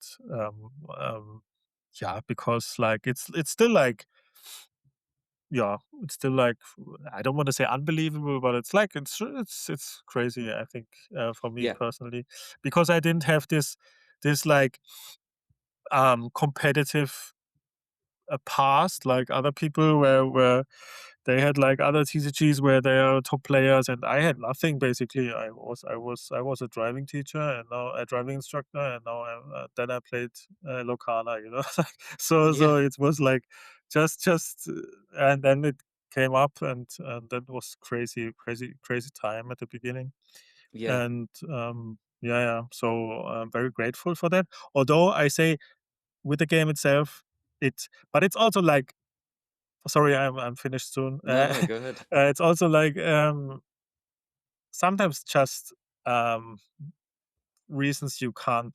yeah, because like it's still like yeah, it's still like I don't want to say unbelievable, but it's like it's crazy. I think for me Yeah. personally, because I didn't have this like competitive past like other people where they had like other TCGs where they are top players, and I had nothing basically. I was a driving teacher and now a driving instructor, and now then I played Locana, you know. Yeah. So it was like and then it came up, and that was crazy time at the beginning. Yeah. And yeah, yeah. So I'm very grateful for that. Although I say with the game itself, but it's also like sorry, I'm finished soon. No, no, go ahead. It's also like sometimes just um, reasons you can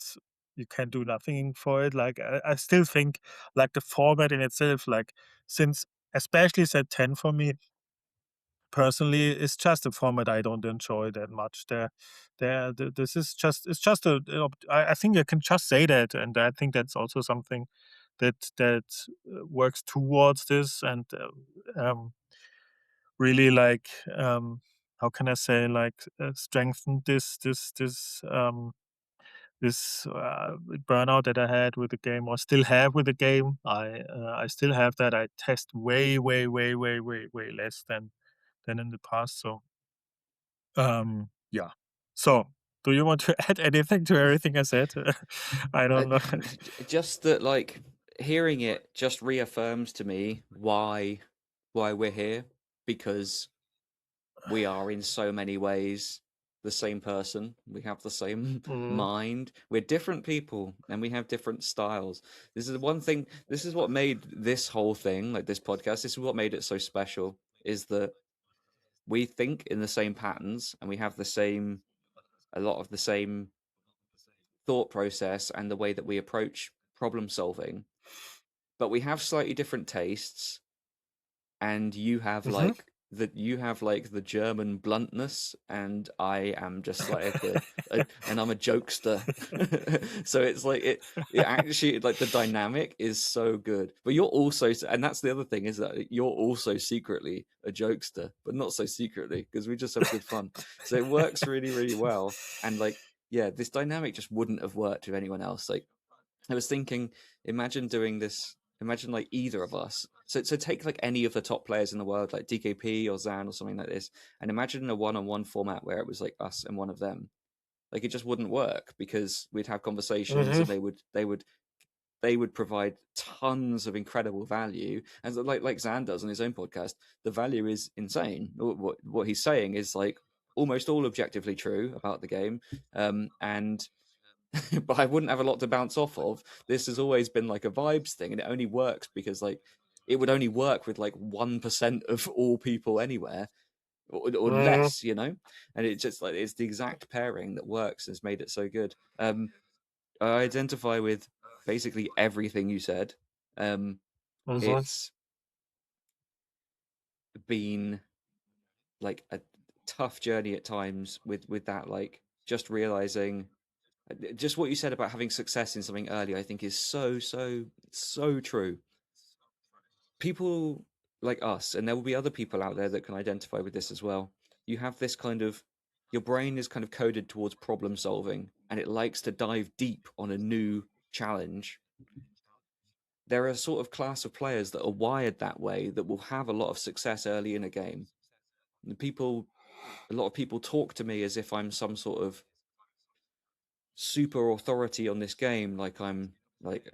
do nothing for it. Like I still think like the format in itself, like since especially set 10 for me personally is just a format I don't enjoy that much. This is just it's just I think I can just say that, and I think that's also something that works towards this and really like how can I say like strengthen this burnout that I had with the game or still have with the game. I still have that. I test way less than in the past. So yeah. So do you want to add anything to everything I said? I Uh, don't know. just that, like, hearing it just reaffirms to me why we're here, because we are in so many ways the same person. We have the same Mm, mind. We're different people and we have different styles. This is one thing. This is what made this whole thing, like this podcast, this is what made it so special, is that we think in the same patterns and we have a lot of the same thought process and the way that we approach problem solving, but we have slightly different tastes, and mhm. you have like the German bluntness, and I am just like and I'm a jokester. So it's like it actually, like, the dynamic is so good. But you're also, and that's the other thing, is that you're also secretly a jokester, but not so secretly, because we just have good fun. So it works really, really well. And like, yeah, this dynamic just wouldn't have worked with anyone else. Like, I was thinking, imagine doing this. Imagine like either of us. So take like any of the top players in the world, like DKP or Zan or something like this, and imagine a one-on-one format where it was like us and one of them. Like it just wouldn't work because we'd have conversations Mhm. and they would provide tons of incredible value. And like Zan does on his own podcast, the value is insane. What he's saying is like almost all objectively true about the game. And but I wouldn't have a lot to bounce off of. This has always been like a vibes thing, and it only works because like it would only work with like 1% of all people anywhere, or Mhm. less, And it's just like it's the exact pairing that works and has made it so good. I identify with basically everything you said. Mhm. It's been like a tough journey at times with that, like just realizing just what you said about having success in something early. I think is so true. People like us, and there will be other people out there that can identify with this as well. You have this kind of your brain is kind of coded towards problem solving, and it likes to dive deep on a new challenge. There are a sort of class of players that are wired that way that will have a lot of success early in a game. A lot of people talk to me as if I'm some sort of super authority on this game, like I'm like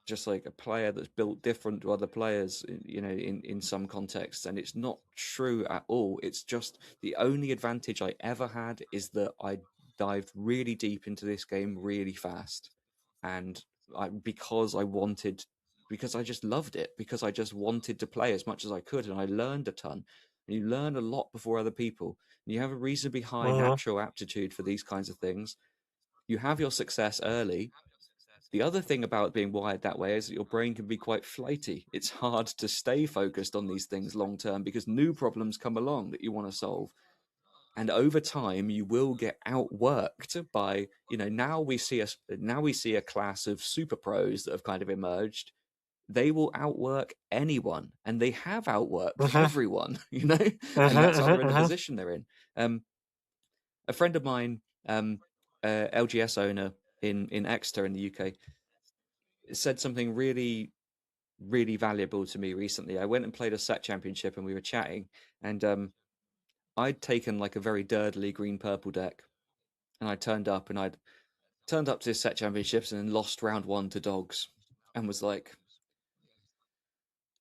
just like a player that's built different to other players, in some contexts, and it's not true at all. It's just the only advantage I ever had is that I dived really deep into this game really fast, and because I wanted, because I just loved it, because I just wanted to play as much as I could, and I learned a ton. And you learn a lot before other people, and you have a reasonably high Mhm. natural aptitude for these kinds of things. You have your success early. The other thing about being wired that way is that your brain can be quite flighty. It's hard to stay focused on these things long term because new problems come along that you want to solve. And over time, you will get outworked by, now we see a class of super pros that have kind of emerged. They will outwork anyone, and they have outworked Mhm. everyone, and Mhm. that's how they're Mhm. in the Mhm. position they're in. A friend of mine, LGS owner in Exeter in the UK, said something really, really valuable to me recently. I went and played a set championship, and we were chatting, and I'd taken like a very dirtily green purple deck, and I'd turned up to this set championships and then lost round one to dogs, and was like,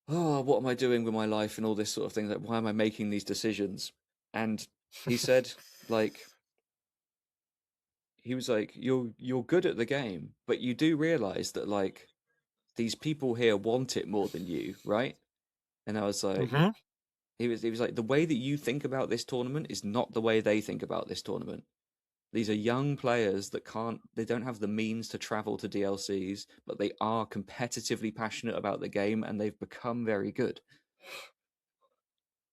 oh, what am I doing with my life and all this sort of thing? Like, why am I making these decisions? And he said, like, he was like, you're good at the game, but you do realize that like these people here want it more than you, right? And I was like, Mhm. he was like, the way that you think about this tournament is not the way they think about this tournament. These are young players that they don't have the means to travel to DLCs, but they are competitively passionate about the game and they've become very good.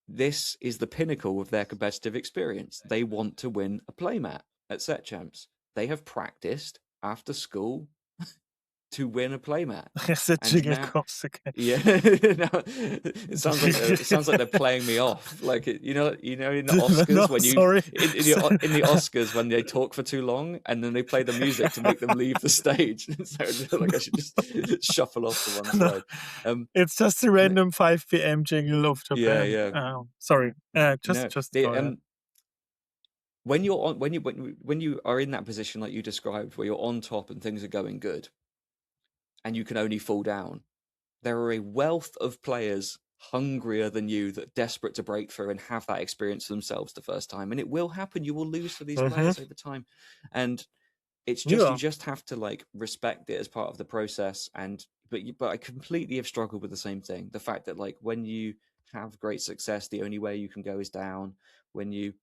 This is the pinnacle of their competitive experience. They want to win a playmat at set champs. They have practiced after school to win a playmat. Yes, the And jingle now, comes again. yeah, no, it sounds like they're playing me off. Like in the No, Oscars when you sorry. in the Oscars when they talk for too long and then they play the music to make them leave the stage. So like I should just shuffle off to one No, side. Um, it's just a random 5 p.m. jingle of yeah, Japan. yeah. Sorry. Just No, just the go ahead. when you're on when you are in that position like you described, where you're on top and things are going good, and you can only fall down. There are a wealth of players hungrier than you that are desperate to break through and have that experience for themselves the first time. And it will happen. You will lose to these Mhm. players over time. And it's just you Yeah. just have to like respect it as part of the process. But I completely have struggled with the same thing. The fact that like when you have great success, the only way you can go is down. When you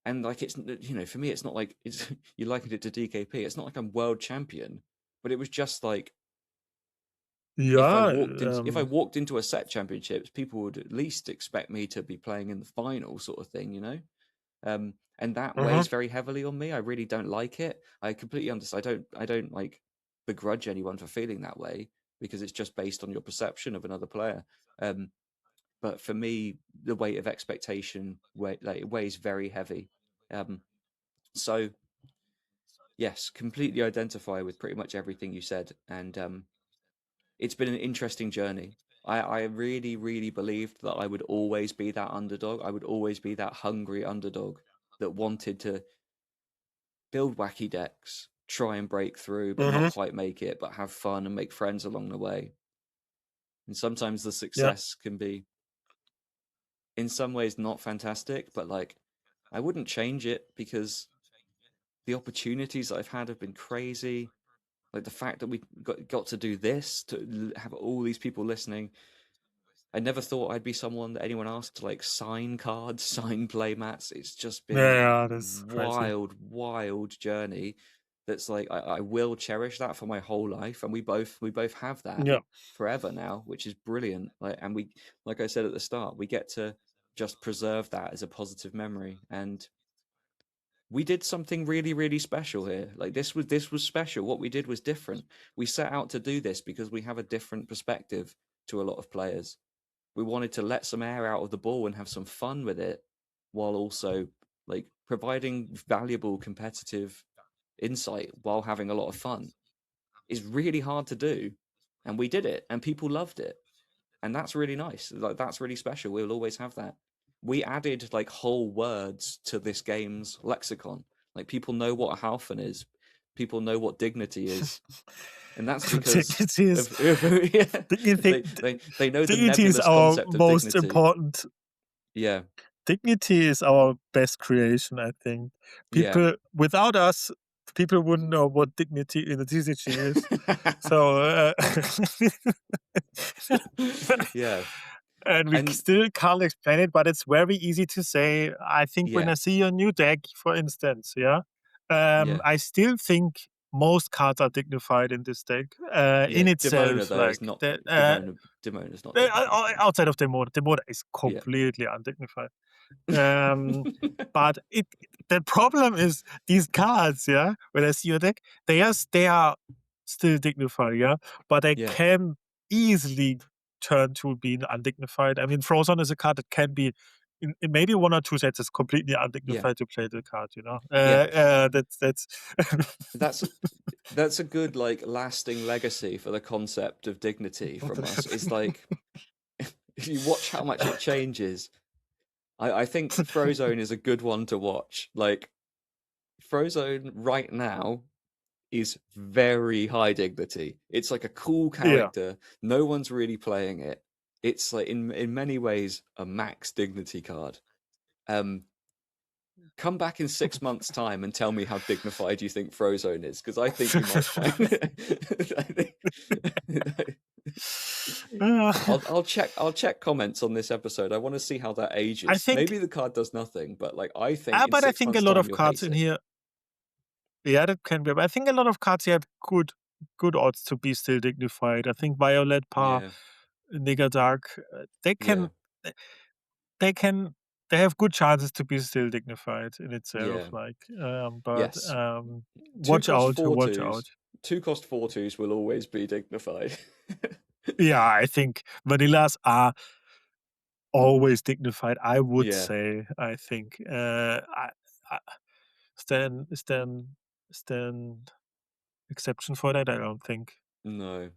and like it's for me it's not like it's you likened it to DKP. It's not like I'm world champion, but it was just like Yeah. if I walked into a set championships, people would at least expect me to be playing in the final sort of thing. And that Mhm. weighs very heavily on me. I really don't like it. I completely understand. I don't like begrudge anyone for feeling that way because it's just based on your perception of another player. Um, but for me, the weight of expectation it weighs very heavy. Um, so yes, completely identify with pretty much everything you said, and it's been an interesting journey. I really, really believed that I would always be that underdog. I would always be that hungry underdog that wanted to build wacky decks, try and break through, but not Mhm. quite make it, but have fun and make friends along the way. And sometimes the Yeah. success can be, in some ways, not fantastic, but like, I wouldn't change it because the opportunities that I've had have been crazy. Like the fact that we got to do this, to have all these people listening. I never thought I'd be someone that anyone asked to like sign cards, sign playmats. It's just been Yeah, a yeah, that's crazy. wild, wild journey. That's like I will cherish that for my whole life, and we both have that Yeah. forever now, which is brilliant. Like, and we, like I said at the start, we get to just preserve that as a positive memory, and we did something really, really special here. Like this was special. What we did was different. We set out to do this because we have a different perspective to a lot of players. We wanted to let some air out of the ball and have some fun with it, while also like providing valuable competitive insight while having a lot of fun. Is really hard to do, and we did it, and people loved it, and that's really nice. Like that's really special. We'll always have that. We added like whole words to this game's lexicon. Like people know what a halfan is, people know what dignity is, and that's because Dignity is yeah, dignity. they know the Dignity is nebulous our concept of most dignity. important. Yeah, Dignity is our best creation, I think. yeah, People without us, people wouldn't know what dignity in the TCG is. So, yeah, and we and still can't explain it, but it's very easy to say. I think when yeah, I see a new deck, for instance, yeah, yeah, I still think most cards are dignified in this deck yeah. in Demona itself. though is Like not that, Demona's not dignified. No. outside of the mode is Yeah. completely undignified. But the problem is these cards, yeah. When I see your deck, they are still dignified, yeah, but they Yeah, can easily turn to being undignified. I mean, Frozen is a card that can be in maybe one or two sets is completely yeah, undignified to play the card. yeah. That's That's that's a good like lasting legacy for the concept of dignity from us. Is like if you watch how much it changes. I think Frozone is a good one to watch. Like Frozone right now is very high dignity. It's like a cool yeah. character. No one's really playing it. It's like in many ways a max dignity card. Um, Come back in 6 months' time and tell me how dignified you think Frozone is, because I think you might find it. I'll check comments on this episode. I want to see how that I ages. think, Maybe the card does nothing, but like I think in but I six think a months' lot time of you'll cards hate in it. here, yeah, that can be. But I think a lot of cards here have good odds to be still dignified. I think Violet, Par, Yeah, Nigger Dark, they yeah, can they can they have good chances to be still dignified in itself. yeah. Like, but Yes. Two watch cost out, four watch out. twos. Two cost four twos will always be dignified. Yeah, I think vanillas are always dignified. I would Yeah. say. I think. I stand stand stand exception for that. I don't think. No.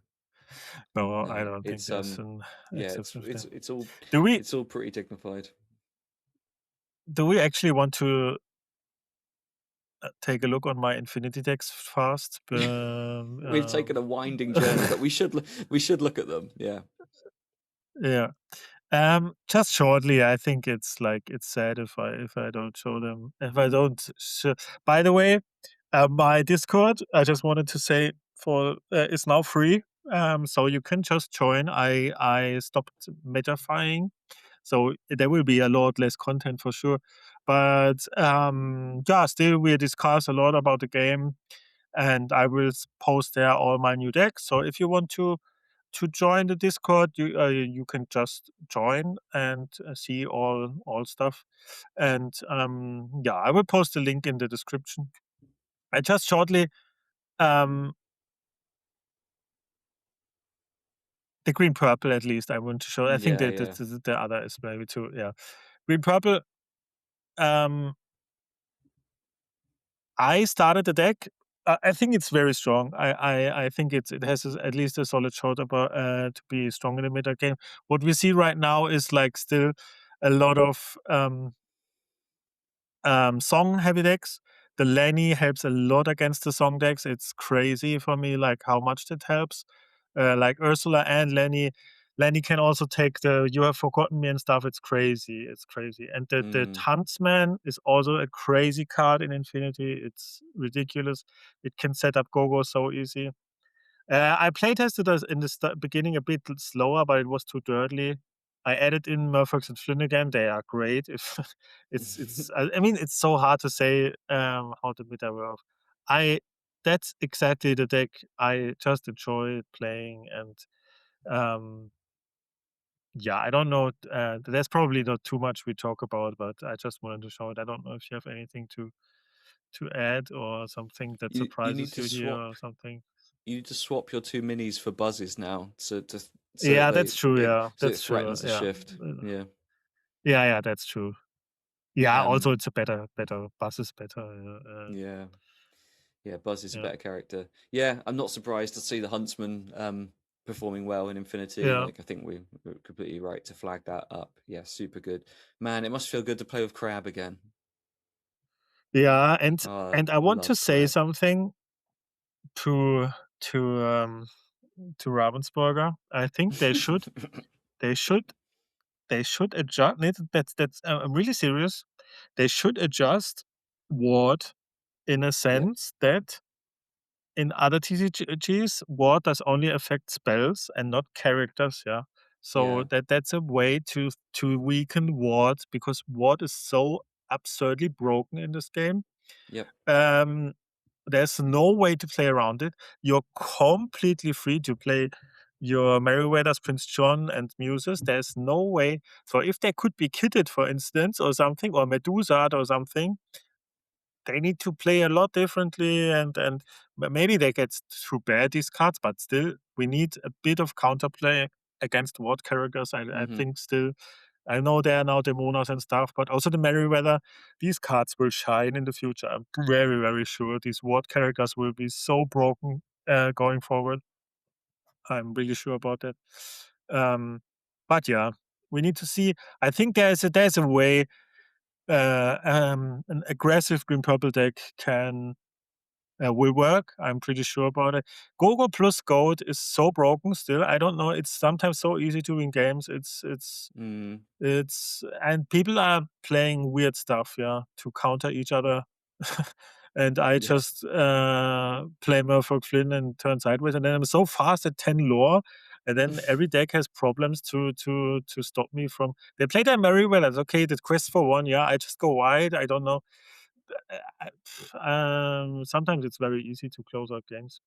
No, I No. don't think It's there's an yeah. It's exception for it's that. it's all Do we it's all pretty dignified. do we actually want to take a look on my infinity decks fast? We've taken a winding journey, but we should look at them. Yeah. Yeah. Just shortly, I think it's like it's sad if I don't show them if I don't. By the way, my Discord, I just wanted to say for is now free. So you can just join. I stopped metafying, so there will be a lot less content for sure. But yeah, still we discuss a lot about the game, and I will post there all my new decks. So if you want to join the Discord, you can just join and see all stuff. And yeah, I will post a link in the description. I just shortly um, the green purple at least I want to show. I think Yeah. that Yeah. the other is maybe too. Yeah, green purple. Um, I started the deck. I think it's very strong. I think it has at least a solid shot about to be strong in the meta game. What we see right now is like still a lot of song heavy decks. The Lenny helps a lot against the Song decks. It's crazy for me, like, how much that helps. Like, Ursula and Lenny. Lenny can also take the "You Have Forgotten Me" and stuff. It's crazy. It's crazy. And the Mm. Huntsman is also a crazy card in Infinity. It's ridiculous. It can set up Gogo so easy. I playtested us in the beginning a bit slower, but it was too dirtly. I added in Murphy and Flynn again. They are great. If it's I mean, it's so hard to say how the meta work. I That's exactly the deck I just enjoy playing, and um, yeah, I don't know. There's probably not too much we talk about, but I just wanted to show it. I don't know if you have anything to add or something that You need surprises to you here swap. or something. You need to swap your two minis for buzzes now, so that Yeah, that's true. Yeah, so it that's true. threatens the Yeah, shift. Yeah, yeah, that's true. Yeah, um, also it's a better bus is better. yeah, yeah. Buzz is a Yeah, better character. Yeah, I'm not surprised to see the Huntsman performing well in Infinity. yeah, Like I think we're completely right to flag that up. Yeah, super good. Man, it must feel good to play with Crab again. yeah. Oh, And I want to love say Crab. something to to um to Ravensburger. I think they should they should adjust. That's I'm really serious. They should adjust Ward in a Yep, sense that in other TCGs, Ward does only affect spells and not characters, yeah. So yeah, that's a way to weaken Ward because Ward is so absurdly broken in this game. yep, Um, there's no way to play around it. You're completely free to play your Meriwether's, Prince John, and Muses. There's no way. So if they could be kitted, for instance, or something, or Medusa or something, they need to play a lot differently, and maybe they get too bad these cards, but still we need a bit of counterplay against what characters. I mm-hmm. think still I know there are now Demonas and stuff, but also the Merryweather, these cards will shine in the future. I'm very, very sure these Ward characters will be so broken going forward. I'm really sure about that. Um, but yeah, we need to see. I think there's a way an aggressive green purple deck can will work. I'm pretty sure about it. Gogo plus Gold is so broken still. I don't know. It's sometimes so easy to win games. Mm, It's and people are playing weird stuff, yeah, to counter each other. And I yeah. just play Murfolk Flynn and turn sideways, and then I'm so fast at 10 lore, and then every deck has problems to stop me from. They play their Merryweather. It's okay. The quest for one, yeah. I just go wide. I don't know. Sometimes it's very easy to close out games.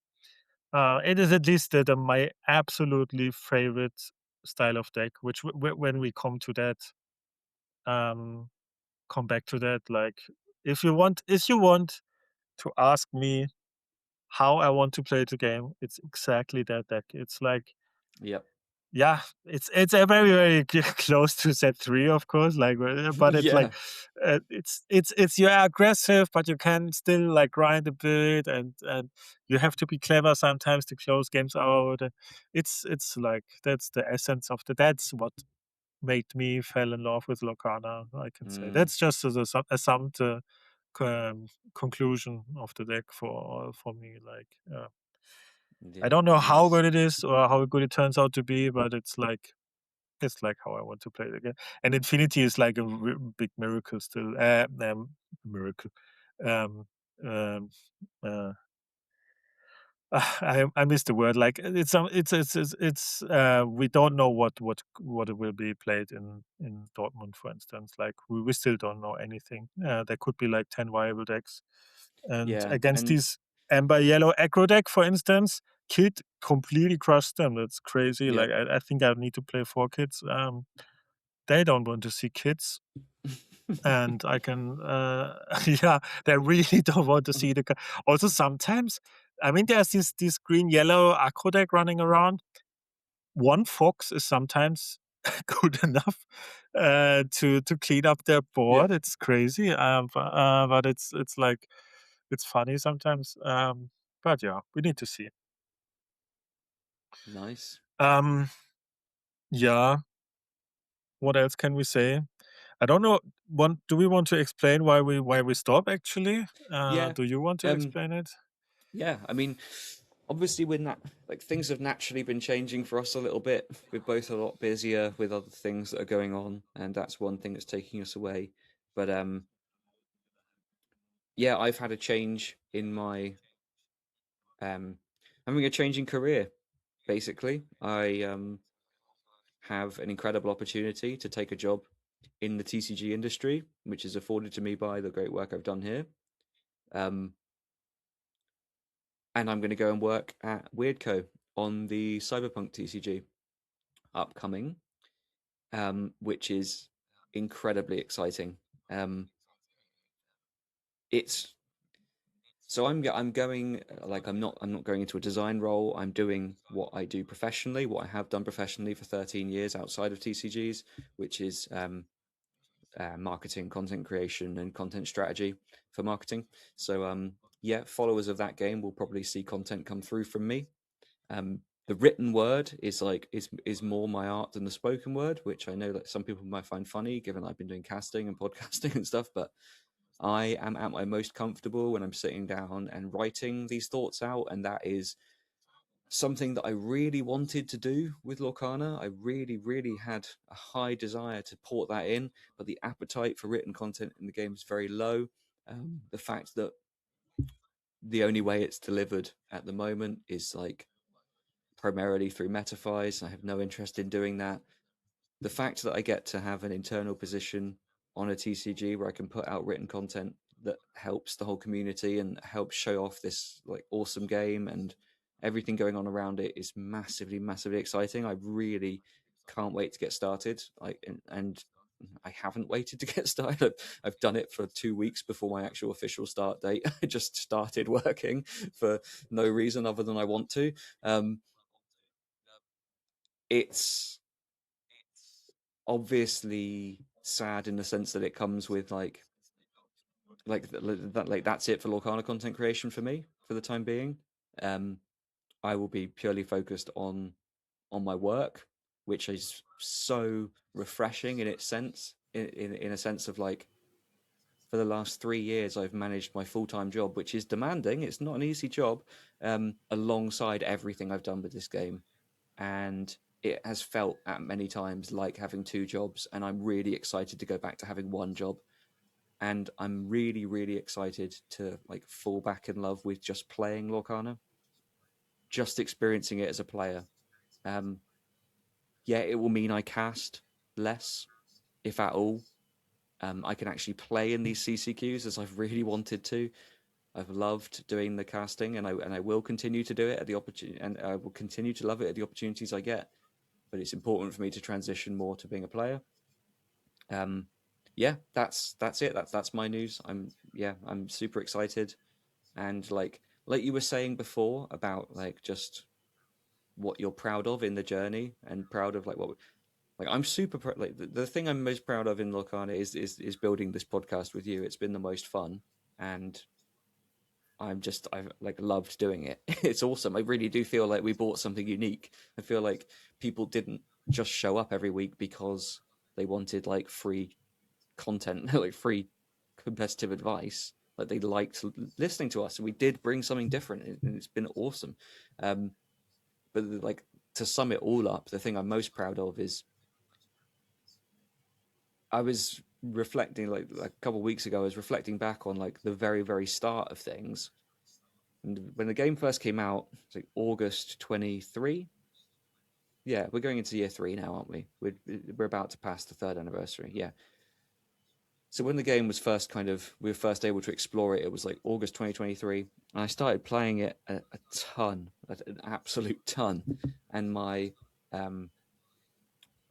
It is at least my absolutely favorite style of deck. Which when we come to that, um, come back to that. Like, if you want to ask me how I want to play the game, it's exactly that deck. It's like, Yep. yeah, it's a very very close to set three, of course. Like, but it's like, Yeah. it's you're aggressive, but you can still like grind a bit, and you have to be clever sometimes to close games out. And it's like that's the essence of the. That's what made me fell in love with Locana. I can say Mm, that's just a summed conclusion of the deck for me. Like, I yeah. don't know how Nice. good it is or how good it turns out to be, but it's like how I want to play the game. And Infinity is like a big miracle still. Miracle. Um, um, uh, I missed the word. Like, we don't know what it will be played in Dortmund, for instance. Like, we still don't know anything. There could be like 10 viable decks, and Yeah. against And these amber yellow aggro deck, for instance, Kid completely crushed them. That's crazy. Like, yep. I think I need to play 4 kids. They don't want to see kids, and I can yeah, they really don't want to see the also sometimes, I mean, there's this green yellow acro deck running around. One fox is sometimes good enough to clean up their board. Yep. It's crazy, but it's like it's funny sometimes. But yeah, we need to see. Nice. um yeah, what else can we say? I don't know. Do we want to explain why we stop? Actually, Yeah. do you want to Um. explain it? Yeah. I mean, obviously, when that like things have naturally been changing for us a little bit. We're both a lot busier with other things that are going on, and that's one thing that's taking us away. But yeah, I've had a change in my um having a change in career. Basically, I have an incredible opportunity to take a job in the TCG industry, which is afforded to me by the great work I've done here. Um, and I'm going to go and work at Weirdco on the Cyberpunk TCG upcoming, which is incredibly exciting. It's so I'm going like I'm not going into a design role. I'm doing what I do professionally, what I have done professionally for 13 years outside of TCGs, which is marketing, content creation, and content strategy for marketing. So yeah, followers of that game will probably see content come through from me. The written word is more my art than the spoken word, which I know that some people might find funny, given I've been doing casting and podcasting and stuff. But I am at my most comfortable when I'm sitting down and writing these thoughts out, and that is something that I really wanted to do with Lorcana. I really, really had a high desire to port that in, but the appetite for written content in the game is very low. The fact that the only way it's delivered at the moment is like primarily through metaphys. I have no interest in doing that. The fact that I get to have an internal position on a TCG where I can put out written content that helps the whole community and helps show off this like awesome game and everything going on around it is massively, massively exciting. I really can't wait to get started. And I haven't waited to get started. I've done it for 2 weeks before my actual official start date. I just started working for no reason other than I want to. Um, it's obviously sad in the sense that it comes with like that's it for Lorcana content creation for me for the time being. Um, I will be purely focused on my work, which is so refreshing in its sense, in a sense of like for the last 3 years I've managed my full-time job, which is demanding. It's not an easy job, alongside everything I've done with this game, and it has felt at many times like having two jobs, and I'm really excited to go back to having one job. And I'm really, really excited to like fall back in love with just playing Lorcana, just experiencing it as a player. Um, yeah, it will mean I cast less, if at all. I can actually play in these CCQs as I've really wanted to. I've loved doing the casting, and I will continue to do it at the opportunity, and I will continue to love it at the opportunities I get. But it's important for me to transition more to being a player. Um, yeah, that's it. That's my news. I'm super excited, and like you were saying before about like just what you're proud of in the journey and proud of like what like I'm super like the thing I'm most proud of in Lorcana is building this podcast with you. It's been the most fun, and I've like loved doing it. It's awesome. I really do feel like we bought something unique. I feel like people didn't just show up every week because they wanted like free content, like free competitive advice. Like they liked listening to us, and we did bring something different, and it's been awesome. Um, but like to sum it all up, the thing I'm most proud of is I was reflecting like a couple of weeks ago. I was reflecting back on like the very very start of things, and when the game first came out, it's like August 23. Yeah, we're going into year 3 now, aren't we? We're about to pass the third anniversary. Yeah. So when the game was first we were first able to explore it, it was like August 2023, and I started playing it a ton, an absolute ton, and um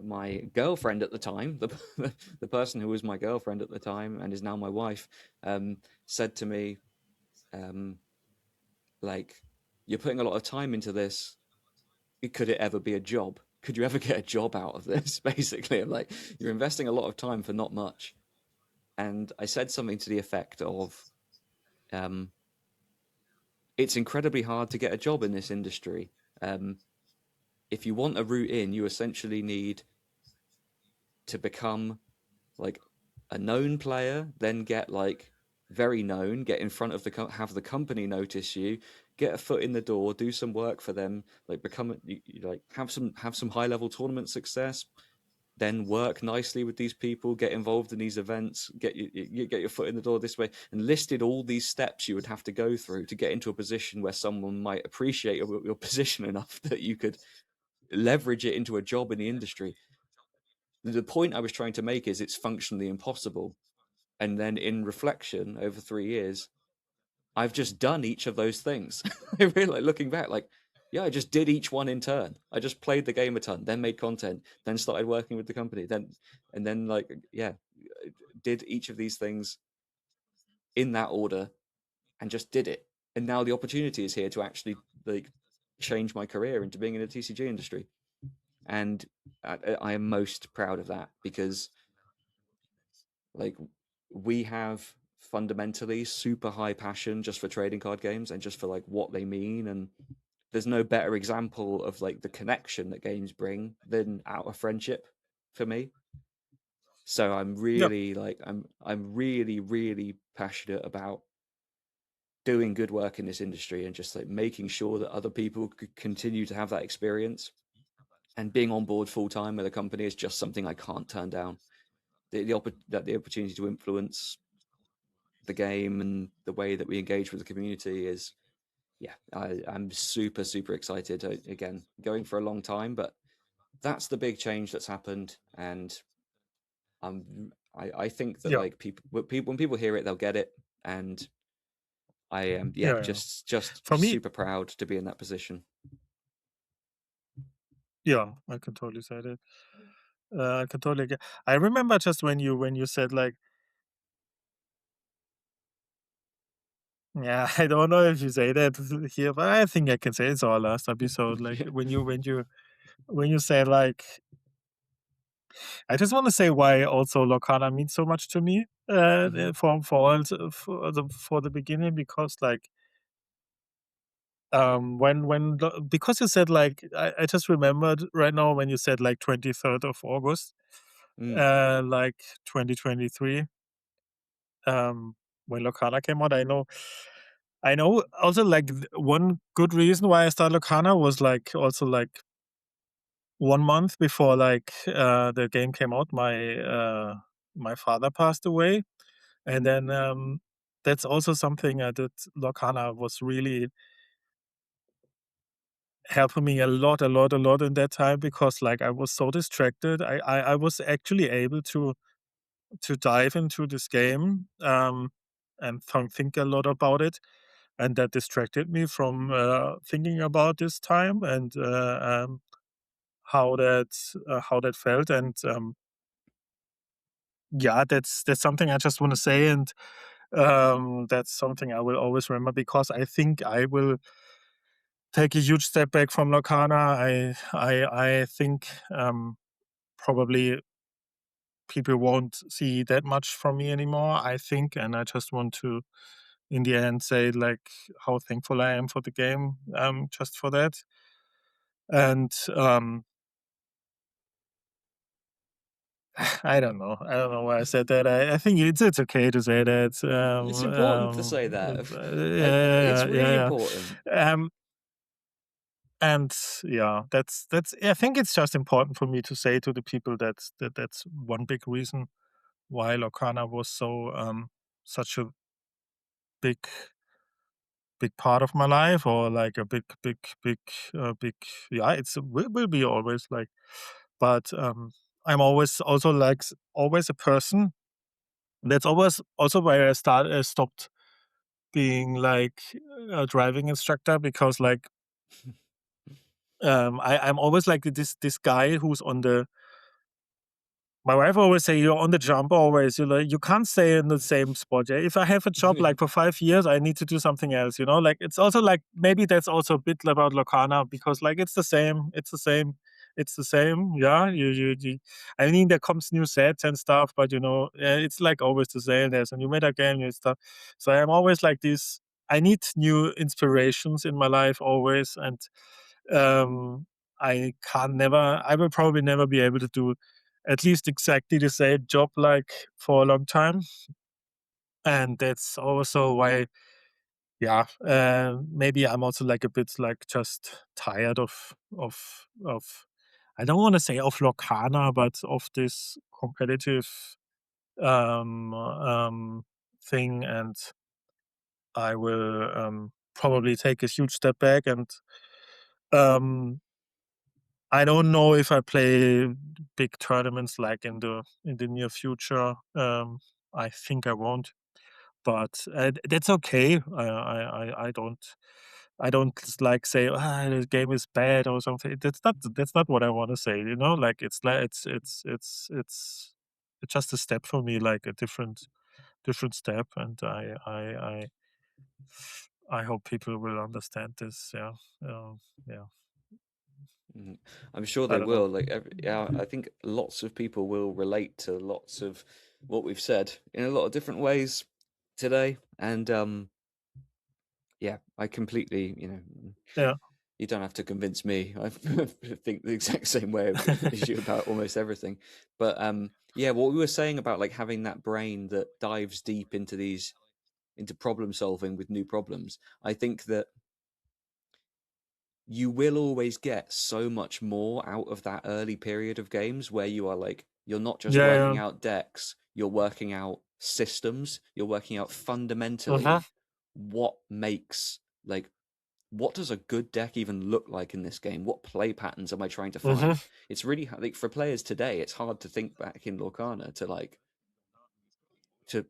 my girlfriend at the time, the person who was my girlfriend at the time and is now my wife, said to me, um, like, "You're putting a lot of time into this. Could it ever be a job? Could you ever get a job out of this?" Basically, I'm like, "You're investing a lot of time for not much." And I said something to the effect of, um, "It's incredibly hard to get a job in this industry. Um, if you want a route in, you essentially need to become like a known player, then get like very known, get in front of have the company notice you, get a foot in the door, do some work for them, like like have some high level tournament success, then work nicely with these people, get involved in these events, you get your foot in the door this way, and listed all these steps you would have to go through to get into a position where someone might appreciate your position enough that you could leverage it into a job in the industry. The point I was trying to make is it's functionally impossible. And then in reflection over 3 years, I've just done each of those things. I really like looking back, like, yeah, I just did each one in turn. I just played the game a ton, then made content, then started working with the company, then like, yeah, did each of these things in that order and just did it. And now the opportunity is here to actually like change my career into being in the TCG industry. And I am most proud of that because like we have fundamentally super high passion just for trading card games and just for like what they mean, and there's no better example of like the connection that games bring than out of friendship for me. So I'm Yeah, really like I'm really really passionate about doing good work in this industry and just like making sure that other people could continue to have that experience, and being on board full time with a company is just something I can't turn down. The opportunity to influence the game and the way that we engage with the community is, yeah, I'm super super excited. Again, going for a long time, but that's the big change that's happened, and I think that yeah, like people when people hear it, they'll get it, and I am, yeah, yeah, yeah. just For me, super proud to be in that position. yeah, I can totally say that. I can totally get. I remember just when you said like, yeah, I don't know if you say that here, but I think I can say it's our last episode. Like Yeah. when you say like, I just want to say why also Lorcana means so much to me. Hmm. For all for the beginning, because like because you said like I just remembered right now when you said like 23rd of August, Mm. like 2023, when Lorcana came out. I know also like one good reason why I started Lorcana was like also like 1 month before like the game came out, my father passed away, and then that's also something that Lorcana was really helping me a lot in that time, because like I was so distracted. I was actually able to dive into this game and think a lot about it, and that distracted me from thinking about this time and how that felt. And yeah, that's something I just want to say, and that's something I will always remember, because I think I will take a huge step back from Lorcana. I think probably people won't see that much from me anymore, I think, and I just want to, in the end, say like how thankful I am for the game, just for that. And I don't know why I said that. I think it's okay to say that. It's important to say that. It's Yeah, really yeah, important. yeah. And yeah, that's. I think it's just important for me to say to the people that's one big reason why Lorcana was so such a big part of my life, or like a big, yeah, will be always like. But I'm always also like always a person. That's always also where I stopped being like a driving instructor, because like I'm always like this guy who's on the. My wife always say you're on the jump always. You like you can't stay in the same spot. Yeah? If I have a job like for 5 years, I need to do something else. You know, like it's also like maybe that's also a bit about Locana, because like it's the same. It's the same. It's the same. Yeah. You I mean, there comes new sets and stuff, but you know, it's like always the same. There's a new meta game, new stuff. So I'm always like this. I need new inspirations in my life always, and um, I will probably never be able to do at least exactly the same job like for a long time, and that's also why, yeah, maybe I'm also like a bit like just tired of I don't want to say of Lorcana, but of this competitive thing, and I will probably take a huge step back, and um, I don't know if I play big tournaments like in the near future. I think I won't, but that's okay. I don't like say the game is bad or something. That's not what I want to say. You know, like it's just a step for me, like a different step, and I hope people will understand this. Yeah, yeah. Mhm. I'm sure I they don't know. will. Like, yeah, I think lots of people will relate to lots of what we've said in a lot of different ways today. And yeah, I completely, Yeah, you don't have to convince me. I think the exact same way as you about almost everything. But yeah, what we were saying about like having that brain that dives deep into into problem solving with new problems. I think that you will always get so much more out of that early period of games where you are like, you're not just yeah, working yeah. out decks, you're working out systems, you're working out Uh-huh. fundamentally what makes, like, what does a good deck even look like in this game? What play patterns am I trying to Mhm. find? It's really like for players today, it's hard to think back in Lorcana to like to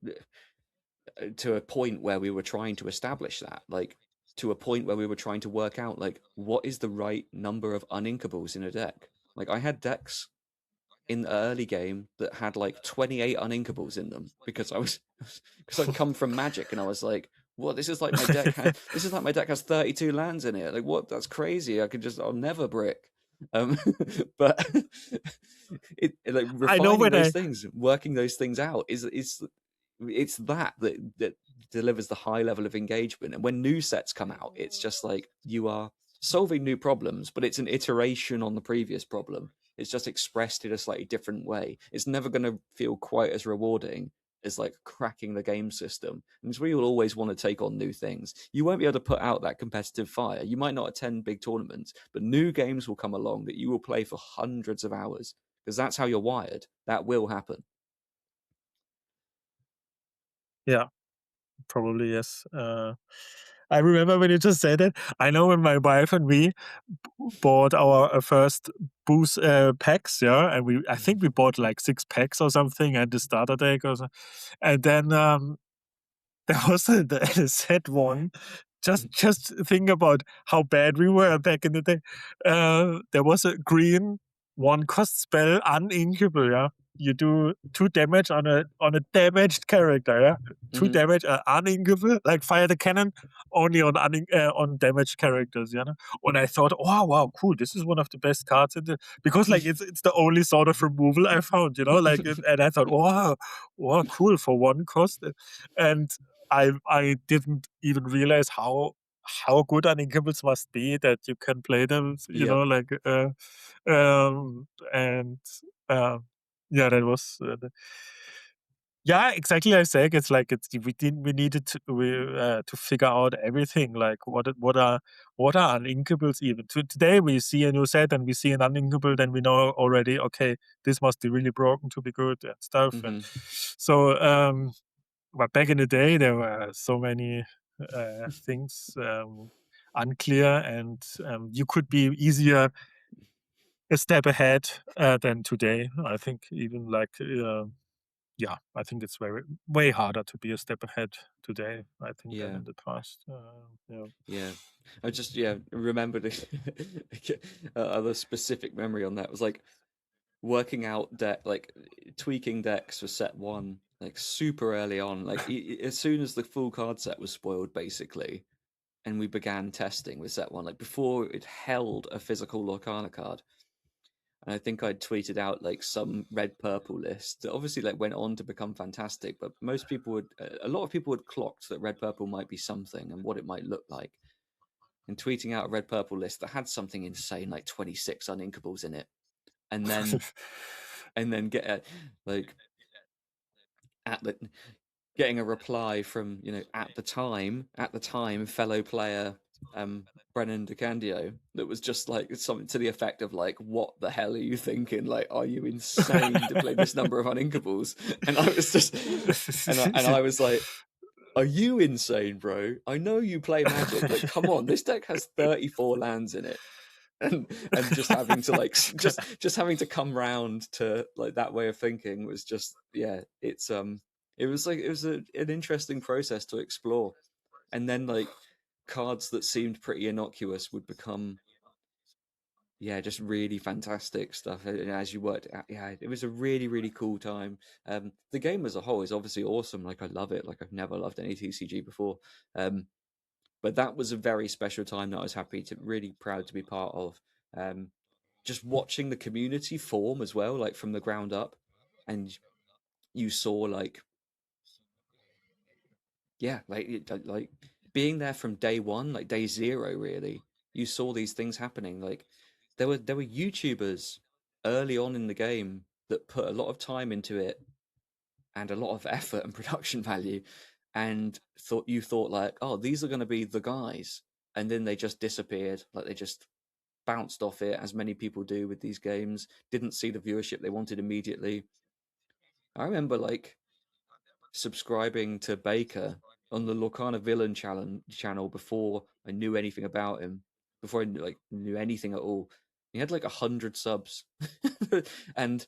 to a point where we were trying to establish that, like to a point where we were trying to work out like what is the right number of uninkables in a deck. Like I had decks in the early game that had like 28 uninkables in them because I was because I'd come from Magic and I was like, what, this is like my deck this is like my deck has 32 lands in it. Like what, that's crazy. I'll never brick. Um but like I know refining when those I things, working those things out is it's that delivers the high level of engagement. And when new sets come out, it's just like you are solving new problems, but it's an iteration on the previous problem. It's just expressed in a slightly different way. It's never going to feel quite as rewarding as like cracking the game system. And it's where you'll always want to take on new things. You won't be able to put out that competitive fire. You might not attend big tournaments, but new games will come along that you will play for hundreds of hours because that's how you're wired. That will happen. yeah, probably yes. I remember when you just said it. I know when my wife and we bought our first booze packs, yeah, and I think we bought like 6 packs or something, and the starter deck or so, and then there was the set one. Just think about how bad we were back in the day. There was a green 1 cost spell, uninkable. Yeah, you do 2 damage on a damaged character. Yeah, two Hmm. damage, uninkable. Like fire the cannon only on damaged characters. You know, and I thought, oh wow, cool. This is one of the best cards in the because like it's the only sort of removal I found. You know, like and I thought, wow, cool for 1 cost, and I didn't even realize how good uninkables must be that you can play them, you know, Yep. like and yeah, that was yeah, exactly like I said. It's like we needed to figure out everything, like what are uninkables even. Today we see a new set and we see an uninkable, then we know already, okay, this must be really broken to be good and stuff. And Hmm. so but back in the day, there were so many things unclear, and you could be easier a step ahead than today. I think even like yeah, I think it's way harder to be a step ahead today. I think than Yeah. in the past. Yeah. Yeah. I just remembered other specific memory on that was like working out deck, like tweaking decks for set one like super early on, like as soon as the full card set was spoiled basically, and we began testing with set one, like before it held a physical Lorcana card. And I think I tweeted out like some red purple list that obviously like went on to become fantastic, but most people would, a lot of people had clocked that red purple might be something and what it might look like. And tweeting out a red purple list that had something insane like 26 uninkables in it. And then and then like at the getting a reply from, at the time fellow player Brennan DeCandio, that was just like something to the effect of like, what the hell are you thinking? Like, are you insane to play this number of uninkables? And I was just and I was like, are you insane, bro? I know you play Magic. Like, come on, this deck has 34 lands in it. And just having to like just having to come round to like that way of thinking was just, yeah, it was like, it was an interesting process to explore. And then like cards that seemed pretty innocuous would become, yeah, just really fantastic stuff. And as you worked out, yeah, it was a really, really cool time. The game as a whole is obviously awesome. Like, I love it. Like, I've never loved any TCG before. But that was a very special time that I was really proud to be part of. Just watching the community form as well, like from the ground up, and you saw like, yeah, like being there from day one, like day zero, really. You saw these things happening. Like, there were YouTubers early on in the game that put a lot of time into it and a lot of effort and production value, and you thought like, oh, these are going to be the guys, and then they just disappeared. Like, they just bounced off it, as many people do with these games. Didn't see the viewership they wanted immediately. I remember like subscribing to Baker on the Lorcana Villain channel before I knew anything about him, before I knew anything at all. He had like 100 subs, and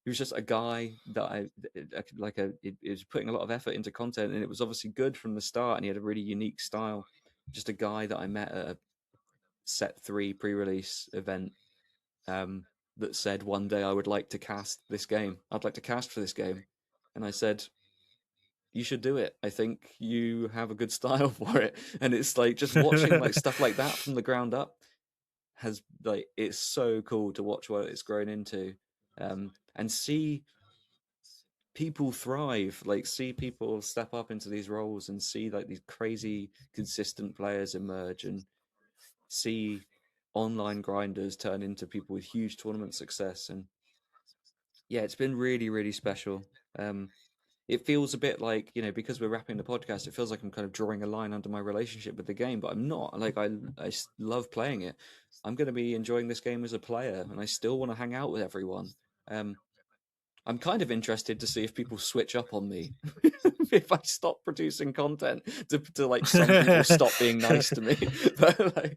he was just a guy that he was putting a lot of effort into content, and it was obviously good from the start. And he had a really unique style. Just a guy that I met at a Set 3 pre-release event, that said one day, I would like to cast this game. I'd like to cast for this game, and I said, you should do it. I think you have a good style for it. And it's like, just watching like stuff like that from the ground up has like, it's so cool to watch what it's grown into, and see people thrive, like see people step up into these roles, and see like these crazy consistent players emerge, and see online grinders turn into people with huge tournament success. And yeah, it's been really, really special. It feels a bit like, because we're wrapping the podcast, it feels like I'm kind of drawing a line under my relationship with the game, but I'm not. Like, I love playing it. I'm going to be enjoying this game as a player, and I still want to hang out with everyone. I'm kind of interested to see if people switch up on me if I stop producing content, to like, some people stop being nice to me. But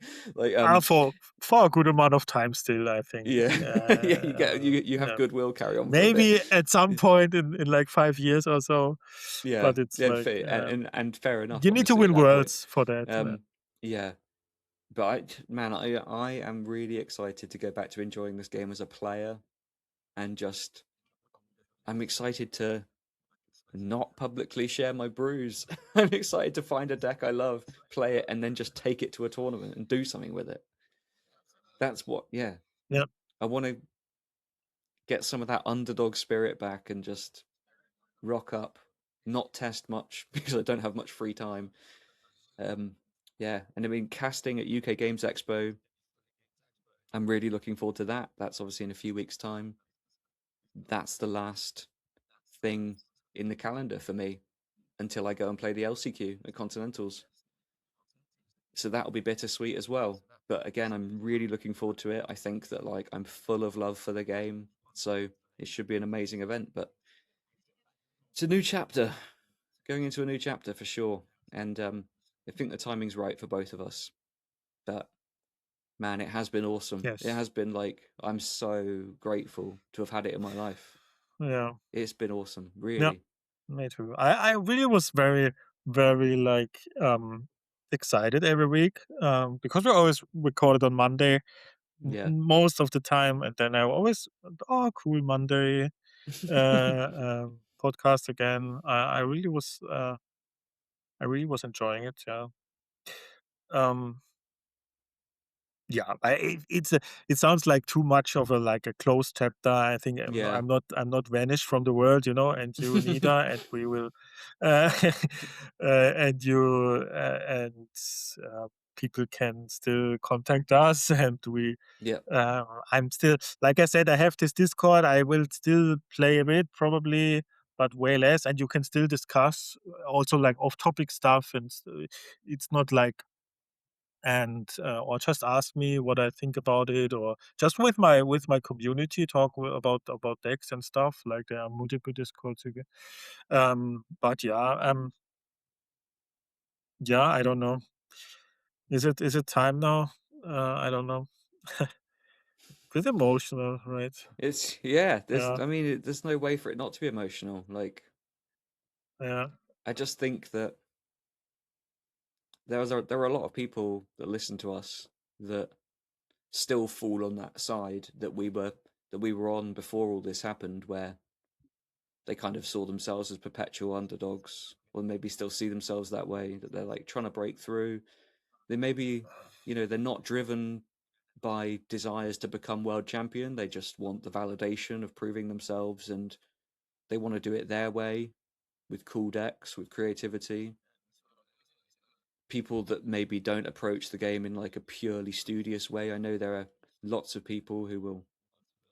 for a good amount of time still, I think. yeah, yeah, you have Yeah. goodwill, carry on for a bit. Maybe at some point in like 5 years or so, Yeah, but it's yeah, like and fair enough. you need to Obviously, at win that point, worlds for that. yeah. But I am really excited to go back to enjoying this game as a player, and just, I'm excited to not publicly share my brews. I'm excited to find a deck I love, play it, and then just take it to a tournament and do something with it. That's what, yeah. Yeah. I want to get some of that underdog spirit back, and just rock up, not test much because I don't have much free time. Yeah, and I mean, casting at UK Games Expo, I'm really looking forward to that. That's obviously in a few weeks' time. That's the last thing in the calendar for me until I go and play the LCQ at Continentals. So that'll be bittersweet as well. But again, I'm really looking forward to it. I think that like, I'm full of love for the game, so it should be an amazing event. But it's a new chapter, going into a new chapter for sure. And I think the timing's right for both of us. But man, it has been awesome. It Yes. has been like, I'm so grateful to have had it in my life. Yeah. It's been awesome, Yeah. really. Me too. I really was very, very like excited every week, because we always record it on Monday Yeah. most of the time, and then I always, oh, cool, Monday podcast again. I really was enjoying it. Yeah. Um, yeah, it sounds like too much of a like a closed chapter. I think Yeah. I'm not vanished from the world, and you neither, and we will, and you and people can still contact us, and we Yeah. I'm still, like I said, I have this Discord. I will still play a bit, probably, but way less. And you can still discuss also like off-topic stuff, and it's not like, and or just ask me what I think about it, or just with my community talk about decks and stuff. Like there are multiple Discords again. But yeah, yeah, I don't know. Is it time now? I don't know. Bit emotional, right? It's yeah. There's Yeah, I mean, there's no way for it not to be emotional. Like yeah, I just think that there are a lot of people that listen to us that still fall on that side that we were on before all this happened, where they kind of saw themselves as perpetual underdogs, or maybe still see themselves that way, that they're like trying to break through. They maybe, they're not driven by desires to become world champion. They just want the validation of proving themselves, and they want to do it their way with cool decks, with creativity. People that maybe don't approach the game in like a purely studious way. I know there are lots of people who will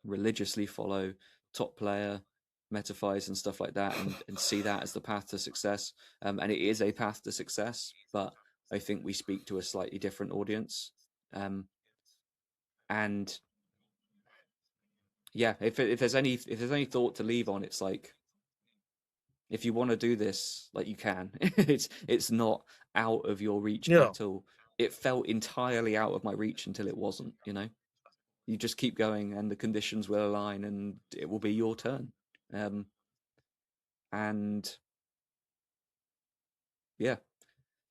religiously follow top player metaphys and stuff like that, and see that as the path to success. And it is a path to success, but I think we speak to a slightly different audience. And yeah, if there's any thought to leave on, it's like, if you want to do this, like, you can. It's not out of your reach yeah. at all. It felt entirely out of my reach until it wasn't. You just keep going, and the conditions will align, and it will be your turn. Um, and yeah,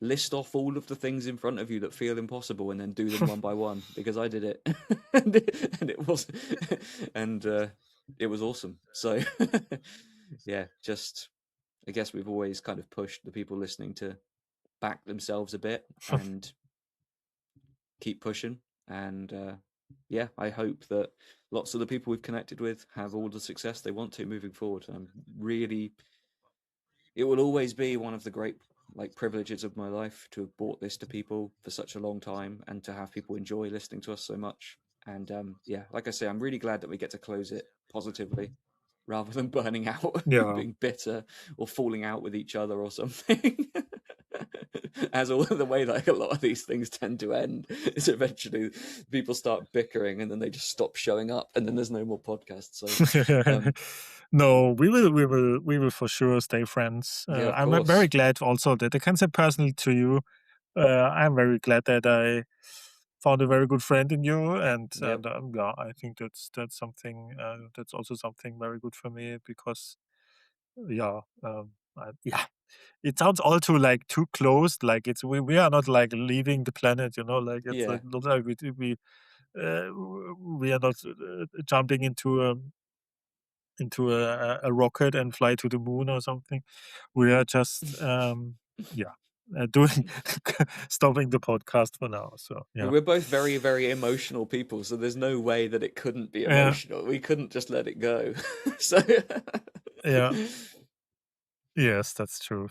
list off all of the things in front of you that feel impossible, and then do them one by one, because I did it, and it was, and it was awesome. So yeah, just I guess we've always kind of pushed the people listening to back themselves a bit and keep pushing. And yeah, I hope that lots of the people we've connected with have all the success they want to moving forward. Really, it will always be one of the great like privileges of my life to have brought this to people for such a long time, and to have people enjoy listening to us so much. And yeah, like I say, I'm really glad that we get to close it positively, rather than burning out, Yeah. being bitter, or falling out with each other or something. As all the way like a lot of these things tend to end, is eventually people start bickering, and then they just stop showing up, and then there's no more podcasts. So No, we will for sure stay friends. yeah, of I'm very course. glad also that I can say personally to you. I'm very glad that I found a very good friend in you, and Yep. yeah, I think that's something that's also something very good for me, because yeah, yeah, it sounds all too like too close. Like we are not like leaving the planet, like it's Yeah. like not like we are not jumping into a rocket and fly to the moon or something. We are just yeah, doing stopping the podcast for now. So yeah, We're both very, very emotional people, so there's no way that it couldn't be yeah, emotional. We couldn't just let it go. So yeah. Yes, that's true.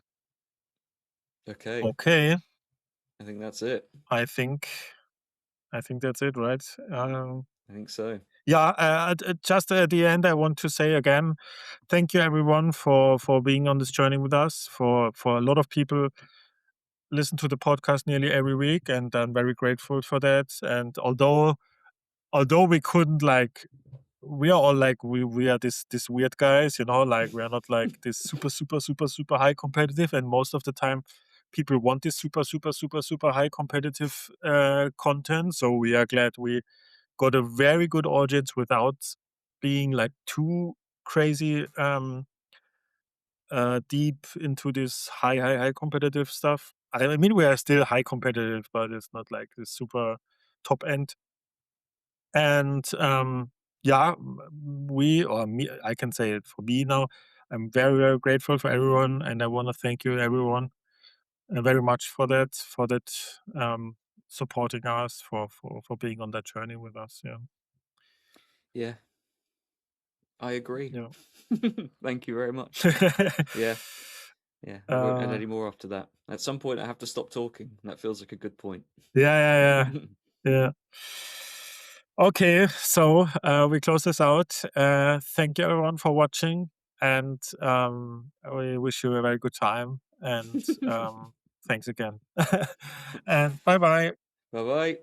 okay, Okay, I think that's it. I think I think that's it, right? I think so. Yeah. Just at the end, I want to say again, thank you everyone for being on this journey with us. For a lot of people listen to the podcast nearly every week, and I'm very grateful for that. And although we couldn't like, we are all like, we are this weird guys, like we are not like this super super super super high competitive, and most of the time people want this super super super super high competitive content. So we are glad we got a very good audience without being like too crazy deep into this high competitive stuff. I mean, we are still high competitive, but it's not like this super top end. And yeah, we, or me, I can say it for me now. I'm very very grateful for everyone, and I want to thank you everyone very much for that supporting us, for being on that journey with us. Yeah, Yeah, I agree. yeah. Thank you very much. Yeah. Yeah, I won't add Uh, any more after that. At some point, I have to stop talking. That feels like a good point. yeah, yeah, yeah, yeah. Okay, so we close this out. Thank you everyone for watching, and we wish you a very good time. And thanks again. And bye bye. Bye bye.